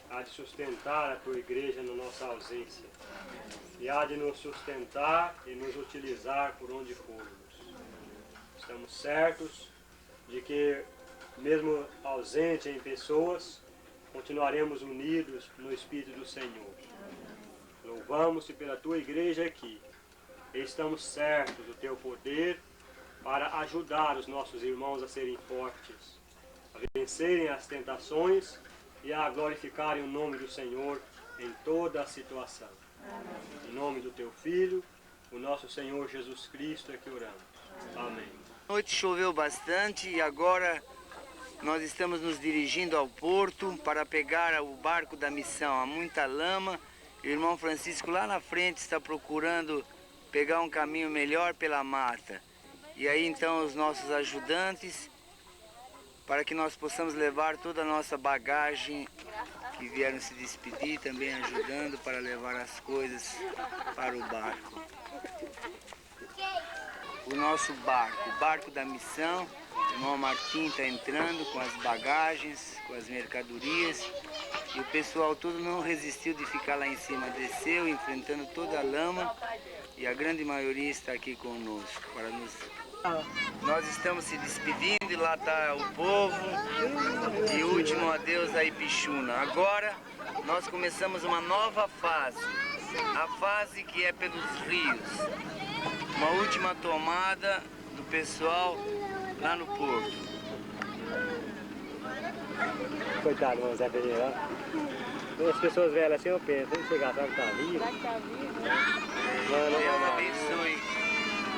Speaker 4: há de sustentar a tua igreja na nossa ausência. E há de nos sustentar e nos utilizar por onde formos. Estamos certos de que, mesmo ausente em pessoas, continuaremos unidos no Espírito do Senhor. Louvamos-te pela tua igreja aqui. E estamos certos do teu poder para ajudar os nossos irmãos a serem fortes, a vencerem as tentações e a glorificarem o nome do Senhor em toda a situação. Amém. Em nome do teu Filho, o nosso Senhor Jesus Cristo, é que oramos. Amém.
Speaker 1: A noite choveu bastante e agora nós estamos nos dirigindo ao porto para pegar o barco da missão. Há muita lama,
Speaker 15: O irmão Francisco lá na frente está procurando pegar um caminho melhor pela mata. E aí então os nossos ajudantes, para que nós possamos levar toda a nossa bagagem, que vieram se despedir, também ajudando para levar as coisas para o barco. O nosso barco, o barco da missão. O irmão Martim está entrando com as bagagens, com as mercadorias. E o pessoal todo não resistiu de ficar lá em cima. Desceu, enfrentando toda a lama. E a grande maioria está aqui conosco para nos... Nós estamos se despedindo e lá está o povo. E último adeus a Ipixuna. Agora nós começamos uma nova fase. A fase que é pelos rios. Uma última tomada do pessoal lá no porto.
Speaker 4: Coitado, irmão Zé Ferreira. As pessoas velhas assim eu penso, vamos chegar atrás que tá vivo.
Speaker 15: Deus abençoe.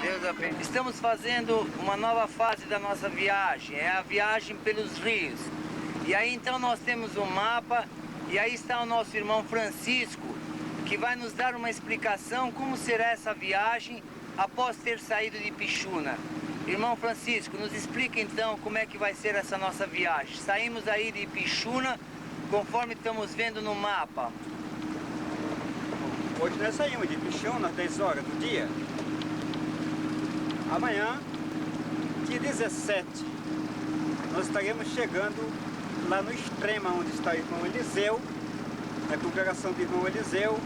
Speaker 15: Deus abençoe. Estamos fazendo uma nova fase da nossa viagem. É a viagem pelos rios. E aí então nós temos um mapa. E aí está o nosso irmão Francisco, que vai nos dar uma explicação como será essa viagem após ter saído de Ipixuna. Irmão Francisco, nos explica então como é que vai ser essa nossa viagem. Saímos aí de Ipixuna, conforme estamos vendo no mapa.
Speaker 3: Hoje nós saímos de Ipixuna às 10 horas do dia. Amanhã, dia 17, nós estaremos chegando lá no Extrema, onde está o irmão Eliseu, na congregação do irmão Eliseu,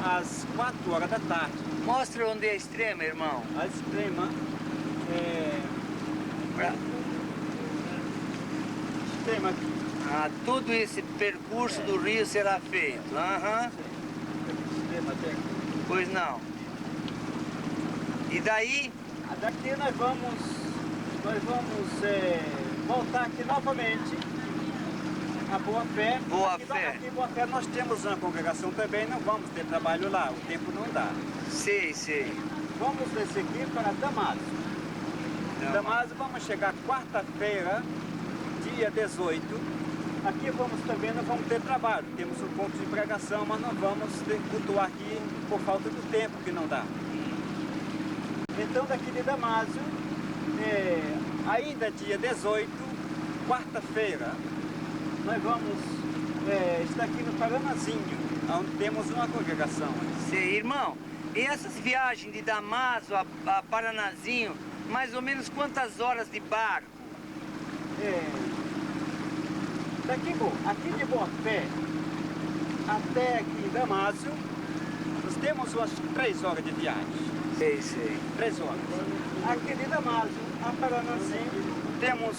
Speaker 3: às 4 horas da tarde.
Speaker 15: Mostra onde é a Extrema, irmão.
Speaker 3: A Extrema Extrema aqui.
Speaker 15: Ah, todo esse percurso do rio será feito. Aham. Pois não. E daí?
Speaker 3: Daqui nós vamos voltar aqui novamente a Boa Fé.
Speaker 15: Boa Fé.
Speaker 3: Aqui em Boa Fé nós temos uma congregação também, não vamos ter trabalho lá, o tempo não dá.
Speaker 15: Sei, sei.
Speaker 3: Vamos descer aqui para Damasco. Damasco vamos chegar quarta-feira, dia 18. Aqui não vamos ter trabalho, temos um ponto de pregação, mas não vamos cultuar aqui por falta do tempo que não dá. Então daqui de Damasco, ainda dia 18, quarta-feira, nós vamos estar aqui no Paranazinho, onde temos uma congregação.
Speaker 15: Sei, irmão, e essas viagens de Damasco a Paranazinho, mais ou menos quantas horas de barco?
Speaker 3: Aqui de Boa Fé até aqui em Damasco, nós temos umas 3 horas de viagem.
Speaker 15: Sei, sei.
Speaker 3: 3 horas. Aqui de Damasco a Paranazinho temos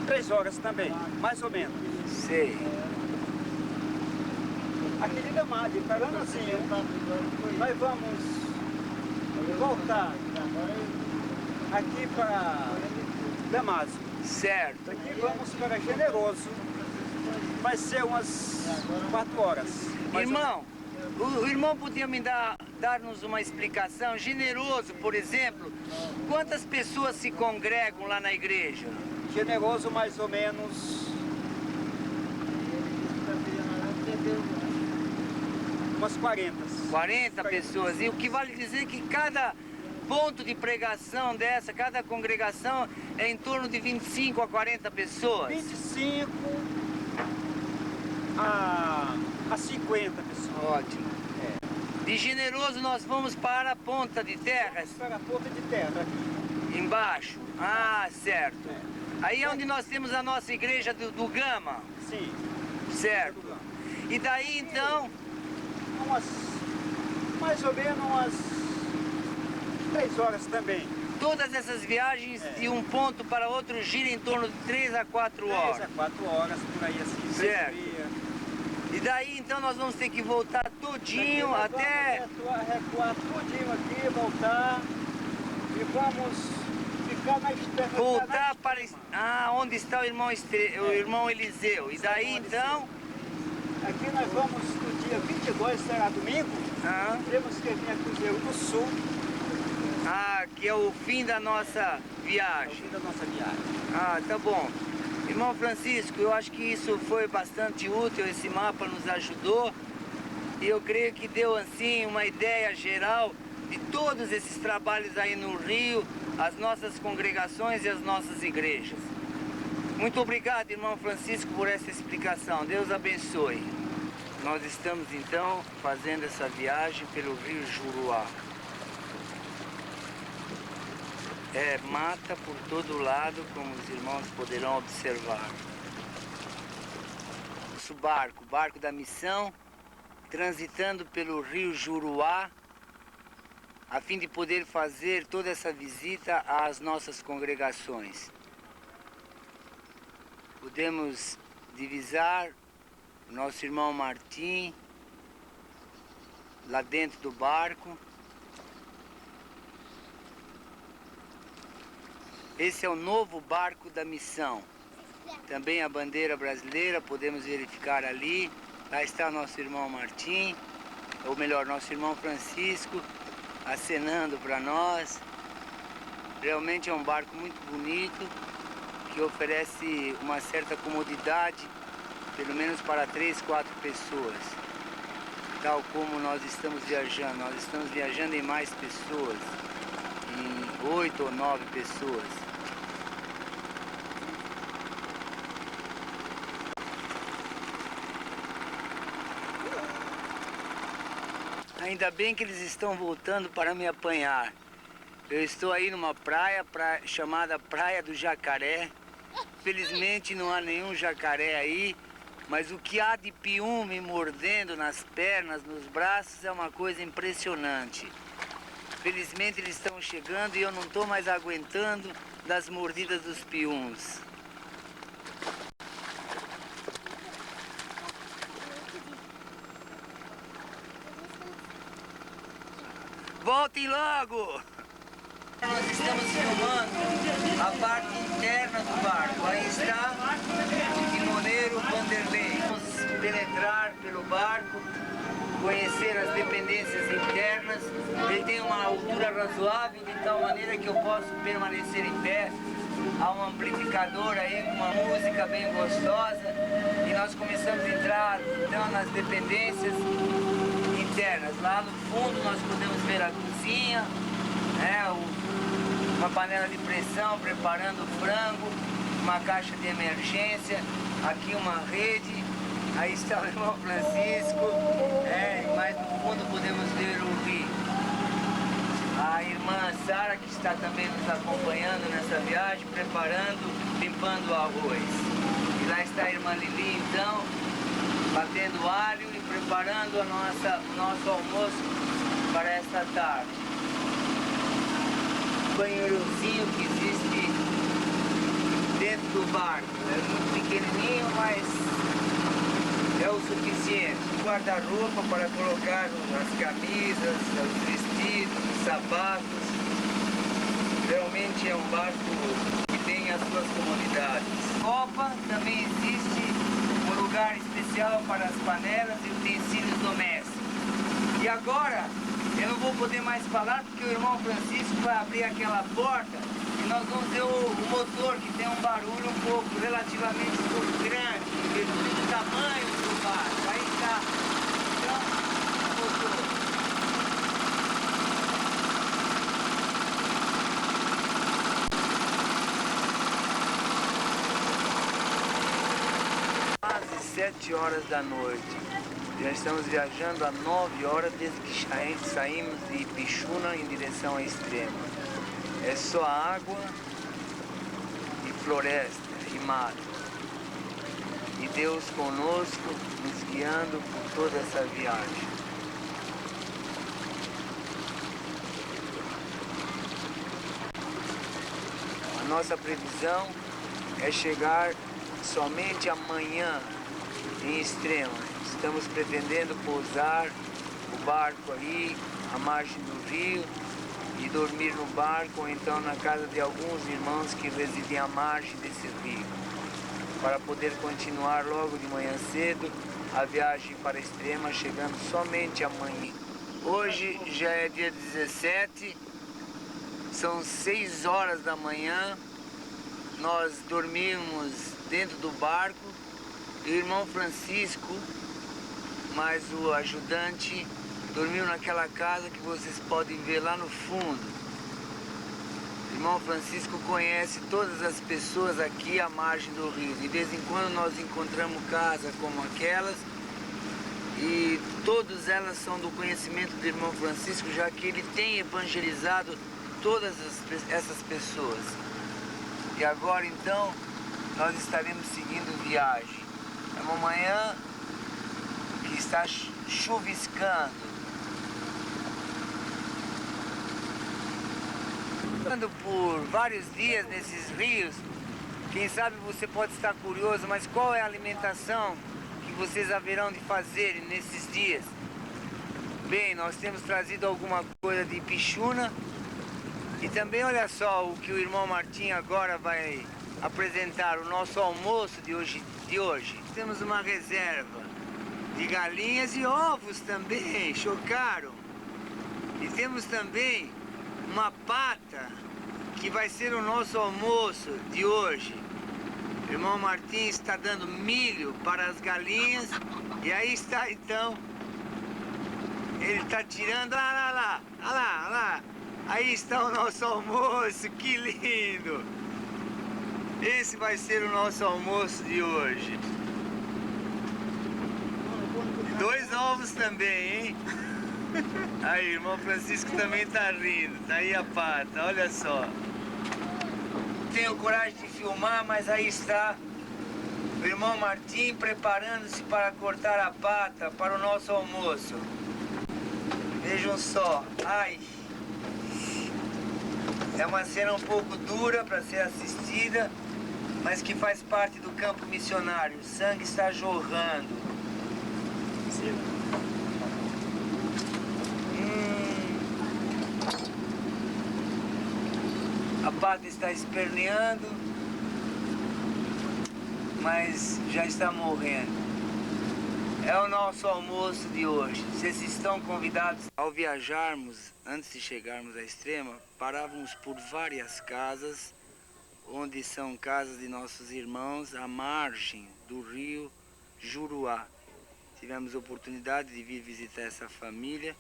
Speaker 3: 3 horas também, mais ou menos.
Speaker 15: Sei.
Speaker 3: Aqui de Damasco, de Paranazinho, nós vamos voltar aqui para Damasco.
Speaker 15: Certo.
Speaker 3: Aqui vamos para Generoso, vai ser umas 4 horas.
Speaker 15: Irmão, o irmão podia me dar-nos uma explicação? Generoso, por exemplo, quantas pessoas se congregam lá na igreja?
Speaker 3: Generoso mais ou menos umas 40.
Speaker 15: 40 pessoas. E o que vale dizer que cada ponto de pregação dessa, cada congregação é em torno de 25 a 40 pessoas?
Speaker 3: 25 a 50 pessoas.
Speaker 15: Ótimo. De Generoso nós vamos para a Ponta de Terra?
Speaker 3: Para a Ponta de Terra, aqui.
Speaker 15: Embaixo? Ah, certo. Aí é onde nós temos a nossa igreja do Gama?
Speaker 3: Sim.
Speaker 15: Certo. E daí então?
Speaker 3: Mais ou menos umas 3 horas também.
Speaker 15: Todas essas viagens de um ponto para outro giram em torno de 3 a 4 horas.
Speaker 3: 3 a 4 horas, por aí assim.
Speaker 15: Certo. E daí então nós vamos ter que voltar tudinho até...
Speaker 3: Recuar tudinho aqui, voltar e vamos ficar na estrada.
Speaker 15: Voltar para... onde está o irmão Eliseu. E daí então...
Speaker 3: Aqui nós vamos no dia 22, será domingo. Temos que vir a Cruzeiro do Sul.
Speaker 15: Que é o fim da nossa viagem.
Speaker 3: É o fim da nossa viagem.
Speaker 15: Tá bom. Irmão Francisco, eu acho que isso foi bastante útil, esse mapa nos ajudou. E eu creio que deu assim uma ideia geral de todos esses trabalhos aí no Rio, as nossas congregações e as nossas igrejas. Muito obrigado, irmão Francisco, por essa explicação. Deus abençoe. Nós estamos então fazendo essa viagem pelo Rio Juruá. É mata por todo lado, como os irmãos poderão observar. Nosso barco, o barco da missão, transitando pelo Rio Juruá, a fim de poder fazer toda essa visita às nossas congregações. Podemos divisar o nosso irmão Martim lá dentro do barco. Esse é o novo barco da missão. Também a bandeira brasileira, podemos verificar ali. Lá está o nosso irmão Martim, ou melhor, nosso irmão Francisco, acenando para nós. Realmente é um barco muito bonito, que oferece uma certa comodidade, pelo menos para 3, 4 pessoas. Tal como nós estamos viajando. Nós estamos viajando em mais pessoas, em 8 ou 9 pessoas. Ainda bem que eles estão voltando para me apanhar. Eu estou aí numa praia chamada Praia do Jacaré. Felizmente não há nenhum jacaré aí, mas o que há de pium me mordendo nas pernas, nos braços, é uma coisa impressionante. Felizmente eles estão chegando e eu não estou mais aguentando das mordidas dos piuns. Voltem logo! Nós estamos filmando a parte interna do barco. Aí está o timoneiro Vanderlei. Vamos penetrar pelo barco, conhecer as dependências internas. Ele tem uma altura razoável, de tal maneira que eu posso permanecer em pé. Há um amplificador aí com uma música bem gostosa. E nós começamos a entrar então nas dependências internas. Lá no fundo nós podemos ver a cozinha, né, uma panela de pressão preparando frango, uma caixa de emergência, aqui uma rede, aí está o irmão Francisco, mais no fundo podemos ver o rio. A irmã Sara, que está também nos acompanhando nessa viagem, preparando, limpando o arroz. E lá está a irmã Lili, então, batendo alho e preparando o nosso almoço para esta tarde. O banheirozinho que existe dentro do barco. É muito pequenininho, mas é o suficiente. Guarda-roupa para colocar as camisas, os vestidos, os sapatos. Realmente é um barco que tem as suas comodidades. Copa também existe um lugar especial para as panelas e utensílios domésticos. E agora eu não vou poder mais falar porque o irmão Francisco vai abrir aquela porta e nós vamos ver o motor, que tem um barulho um pouco, relativamente um pouco grande, em virtude do tamanho do barco. Aí está, então, o motor. Quase 7 horas da noite. Já estamos viajando há 9 horas desde que saímos de Pixuna em direção à Extrema. É só água e floresta e mato. E Deus conosco, nos guiando por toda essa viagem. A nossa previsão é chegar somente amanhã em Extrema. Estamos pretendendo pousar o barco aí, à margem do rio, e dormir no barco ou então na casa de alguns irmãos que residem à margem desse rio, para poder continuar logo de manhã cedo a viagem para Extrema, chegando somente amanhã. Hoje já é dia 17, são 6 horas da manhã, nós dormimos dentro do barco e o irmão Francisco mas o ajudante dormiu naquela casa que vocês podem ver lá no fundo. O irmão Francisco conhece todas as pessoas aqui à margem do rio. De vez em quando nós encontramos casas como aquelas e todas elas são do conhecimento do irmão Francisco, já que ele tem evangelizado todas essas pessoas. E agora então nós estaremos seguindo viagem. É uma manhã que está chuviscando. Andando por vários dias nesses rios, quem sabe você pode estar curioso, mas qual é a alimentação que vocês haverão de fazer nesses dias? Bem, nós temos trazido alguma coisa de pichuna e também olha só o que o irmão Martim agora vai apresentar, o nosso almoço de hoje. Temos uma reserva de galinhas e ovos também, chocaram. E temos também uma pata que vai ser o nosso almoço de hoje. O irmão Martim está dando milho para as galinhas e aí está então, ele está tirando, olha lá, aí está o nosso almoço, que lindo! Esse vai ser o nosso almoço de hoje. 2 ovos também, hein? Aí, irmão Francisco também tá rindo. Tá aí a pata, olha só. Tenho coragem de filmar, mas aí está o irmão Martim preparando-se para cortar a pata para o nosso almoço. Vejam só, ai. É uma cena um pouco dura para ser assistida, mas que faz parte do campo missionário. O sangue está jorrando. A pata está esperneando, mas já está morrendo. É o nosso almoço de hoje. Vocês estão convidados. Ao viajarmos, antes de chegarmos à Extrema, parávamos por várias casas, onde são casas de nossos irmãos à margem do rio Juruá. Tivemos a oportunidade de vir visitar essa família,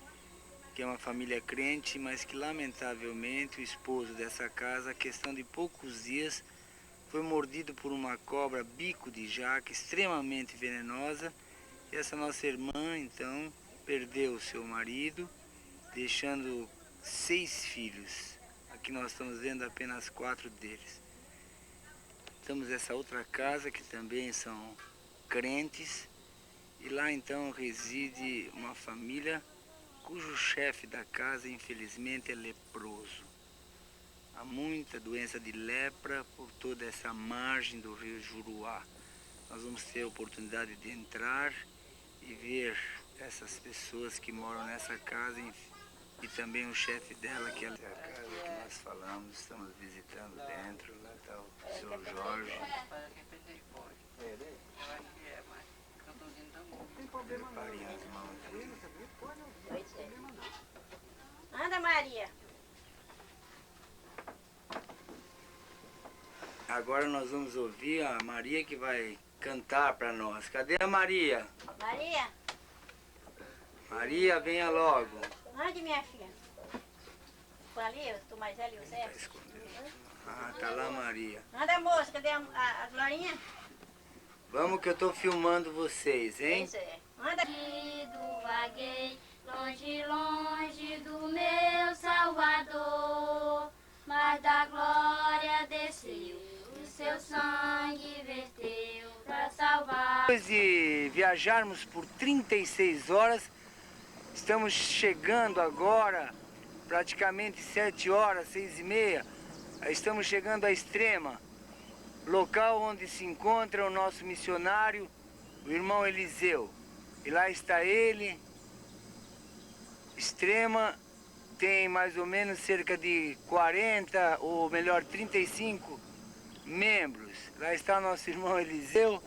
Speaker 15: que é uma família crente, mas que lamentavelmente o esposo dessa casa, a questão de poucos dias, foi mordido por uma cobra bico de jaca extremamente venenosa. E essa nossa irmã, então, perdeu seu marido, deixando 6 filhos. Aqui nós estamos vendo apenas 4 deles. Temos essa outra casa que também são crentes. E lá então reside uma família cujo chefe da casa infelizmente é leproso. Há muita doença de lepra por toda essa margem do rio Juruá. Nós vamos ter a oportunidade de entrar e ver essas pessoas que moram nessa casa e também o chefe dela, que é a casa que nós falamos, estamos visitando dentro. Lá está o senhor Jorge. Preparem as mãos dele.
Speaker 11: Anda, Maria.
Speaker 15: Agora nós vamos ouvir a Maria que vai cantar para nós. Cadê a Maria?
Speaker 11: Maria.
Speaker 15: Maria, venha logo.
Speaker 11: Onde, minha filha? Foi ali, eu tô mais velha e o Zé.
Speaker 15: Ah, tá lá a Maria.
Speaker 11: Anda, moça, cadê a Glorinha?
Speaker 15: Vamos que eu tô filmando vocês, hein?
Speaker 11: Isso é. Anda.
Speaker 12: Vaguei longe, longe do meu Salvador, mas da glória desceu, o seu sangue verteu para salvar.
Speaker 15: Depois de viajarmos por 36 horas, estamos chegando agora, praticamente 7 horas, 6h30, estamos chegando à Extrema, local onde se encontra o nosso missionário, o irmão Eliseu. E lá está ele. Extrema tem mais ou menos cerca de 40, ou melhor, 35 membros. Lá está o nosso irmão Eliseu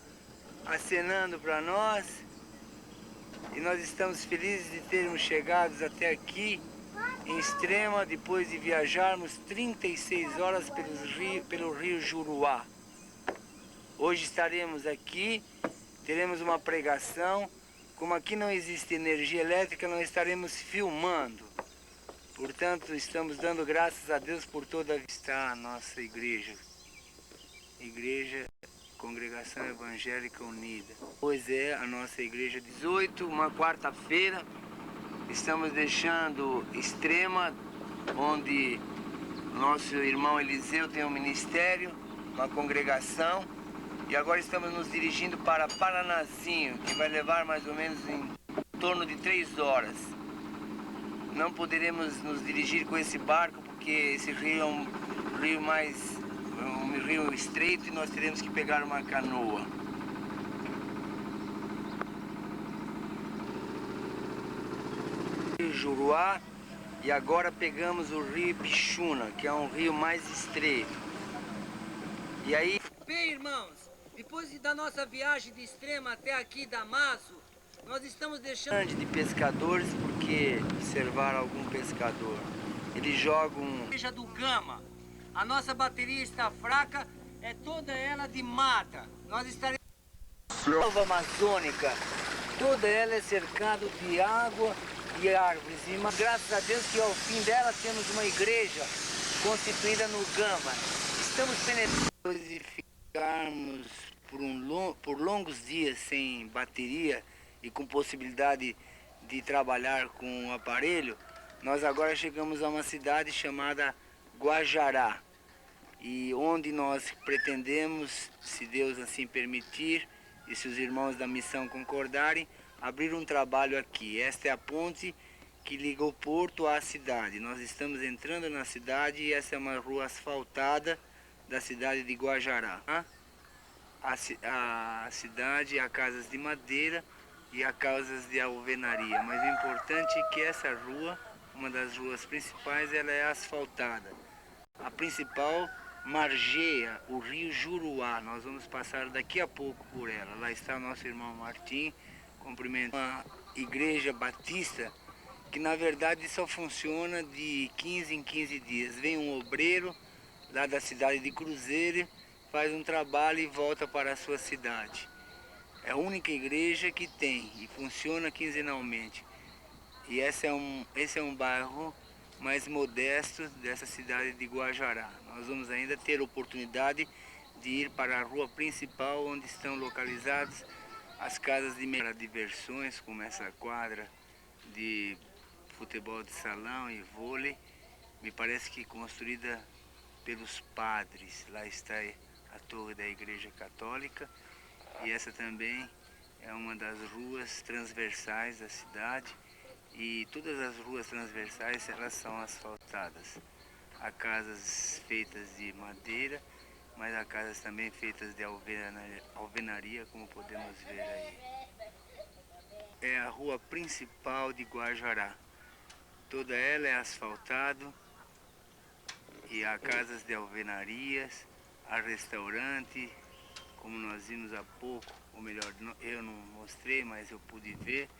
Speaker 15: acenando para nós. E nós estamos felizes de termos chegado até aqui em Extrema, depois de viajarmos 36 horas pelo rio Juruá. Hoje estaremos aqui, teremos uma pregação Como aqui não existe energia elétrica, não estaremos filmando. Portanto, estamos dando graças a Deus por toda a nossa igreja. Igreja Congregação Evangélica Unida. Pois é, a nossa igreja 18, uma quarta-feira. Estamos deixando Extrema, onde nosso irmão Eliseu tem um ministério, uma congregação. E agora estamos nos dirigindo para Paranazinho, que vai levar mais ou menos em torno de 3 horas. Não poderemos nos dirigir com esse barco, porque esse rio é um rio estreito e nós teremos que pegar uma canoa. Rio Juruá, e agora pegamos o rio Pixuna, que é um rio mais estreito. E aí...
Speaker 1: Bem, irmãos, depois da nossa viagem de Extrema até aqui, Damaso, nós estamos deixando...
Speaker 15: de pescadores, porque observaram algum pescador. Eles jogam...
Speaker 1: Seja do Gama. A nossa bateria está fraca, é toda ela de mata. Nós estaremos...
Speaker 15: Selva amazônica, toda ela é cercada de água e árvores. E graças a Deus que ao fim dela temos uma igreja constituída no Gama. Estamos penetrando e ficarmos por longos dias sem bateria e com possibilidade de trabalhar com o aparelho. Nós agora chegamos a uma cidade chamada Guajará, e onde nós pretendemos, se Deus assim permitir, e se os irmãos da missão concordarem, abrir um trabalho aqui. Esta é a ponte que liga o porto à cidade. Nós estamos entrando na cidade e essa é uma rua asfaltada da cidade de Guajará. A cidade há casas de madeira e há casas de alvenaria, mas o importante é que essa rua, uma das ruas principais, ela é asfaltada. A principal margeia o rio Juruá. Nós vamos passar daqui a pouco por ela. Lá está o nosso irmão Martim, cumprimentando uma igreja batista que na verdade só funciona de 15 em 15 dias. Vem um obreiro lá da cidade de Cruzeiro, faz um trabalho e volta para a sua cidade. É a única igreja que tem e funciona quinzenalmente. E esse é um bairro mais modesto dessa cidade de Guajará. Nós vamos ainda ter oportunidade de ir para a rua principal, onde estão localizadas as casas de diversões, como essa quadra de futebol de salão e vôlei. Me parece que construída pelos padres. Lá está a torre da Igreja Católica, e essa também é uma das ruas transversais da cidade. E todas as ruas transversais, elas são asfaltadas. Há casas feitas de madeira, mas há casas também feitas de alvenaria, como podemos ver aí. É a rua principal de Guajará. Toda ela é asfaltada e há casas de alvenarias, há restaurante, como nós vimos há pouco, ou melhor, eu não mostrei, mas eu pude ver.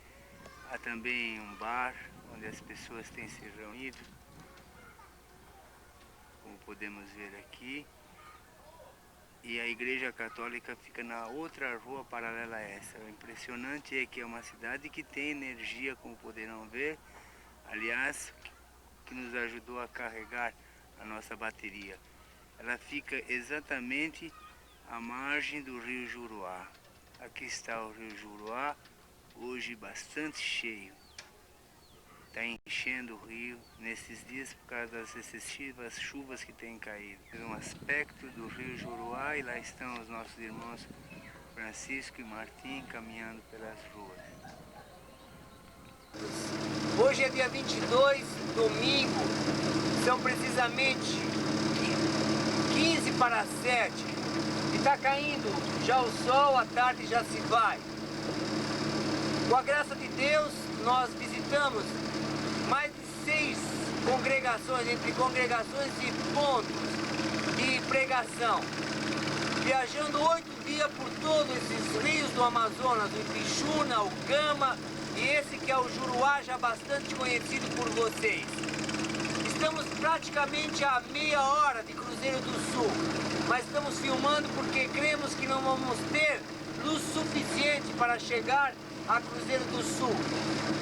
Speaker 15: Há também um bar onde as pessoas têm se reunido, como podemos ver aqui. E a Igreja Católica fica na outra rua paralela a essa. O impressionante é que é uma cidade que tem energia, como poderão ver. Aliás, que nos ajudou a carregar a nossa bateria. Ela fica exatamente à margem do rio Juruá. Aqui está o rio Juruá. Hoje bastante cheio, está enchendo o rio nesses dias por causa das excessivas chuvas que têm caído. É um aspecto do rio Juruá e lá estão os nossos irmãos Francisco e Martim caminhando pelas ruas.
Speaker 1: Hoje é dia 22, domingo, são precisamente 15 para 7 e está caindo já o sol, a tarde já se vai. Com a graça de Deus, nós visitamos mais de 6 congregações, entre congregações e pontos de pregação. Viajando 8 dias por todos esses rios do Amazonas, o Ipixuna, o Gama e esse que é o Juruá, já bastante conhecido por vocês. Estamos praticamente a meia hora de Cruzeiro do Sul, mas estamos filmando porque cremos que não vamos ter luz suficiente para chegar a Cruzeiro do Sul.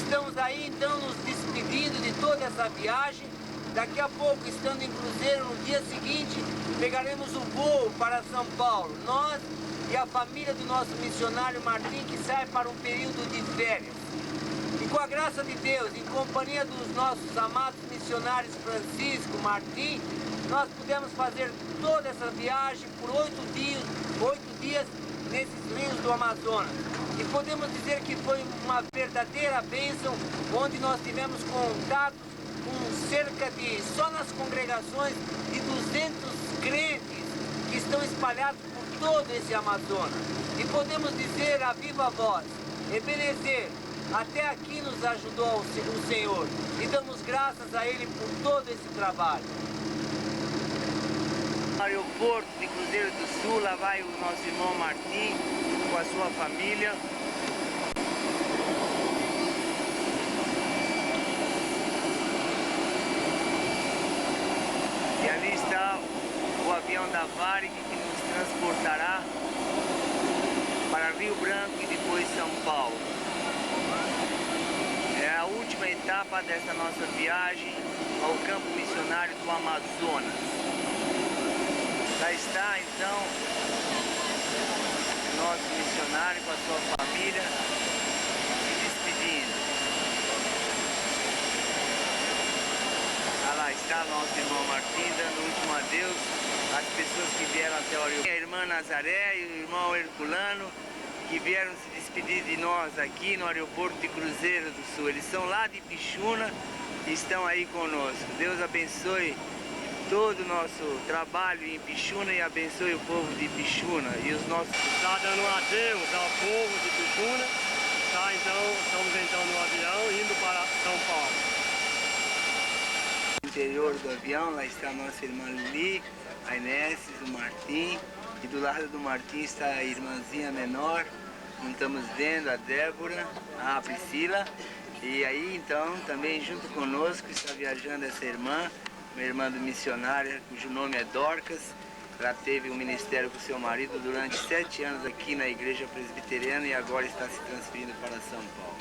Speaker 1: Estamos aí então nos despedindo de toda essa viagem. Daqui a pouco, estando em Cruzeiro, no dia seguinte, pegaremos o voo para São Paulo. Nós e a família do nosso missionário Martim, que sai para um período de férias. E com a graça de Deus, em companhia dos nossos amados missionários Francisco, Martim, nós pudemos fazer toda essa viagem por 8 dias nesses rios do Amazonas. E podemos dizer que foi uma verdadeira bênção, onde nós tivemos contatos com cerca de, só nas congregações, de 200 crentes que estão espalhados por todo esse Amazonas. E podemos dizer a viva voz, Ebenezer, até aqui nos ajudou o Senhor. E damos graças a Ele por todo esse trabalho.
Speaker 18: No aeroporto de Cruzeiro do Sul, lá vai o nosso irmão Martim com a sua família. E ali está o avião da Varig que nos transportará para Rio Branco e depois São Paulo. É a última etapa dessa nossa viagem ao campo missionário do Amazonas. Lá está então o nosso missionário com a sua família se despedindo. Lá está nosso irmão Martim dando o último adeus às pessoas que vieram até o aeroporto. A irmã Nazaré e o irmão Herculano, que vieram se despedir de nós aqui no aeroporto de Cruzeiro do Sul. Eles são lá de Pixuna e estão aí conosco. Deus abençoe todo o nosso trabalho em Pixuna e abençoe o povo de Pixuna e os nossos...
Speaker 4: Está dando um adeus ao povo de Pixuna. Então, estamos entrando no avião indo para São Paulo.
Speaker 18: No interior do avião, lá está a nossa irmã Lili, a Inés, o Martim, e do lado do Martim está a irmãzinha menor, não estamos vendo, a Débora, a Priscila, e aí então também junto conosco está viajando essa irmã, uma irmã do missionário, cujo nome é Dorcas. Ela teve um ministério com seu marido durante 7 anos aqui na igreja presbiteriana e agora está se transferindo para São Paulo.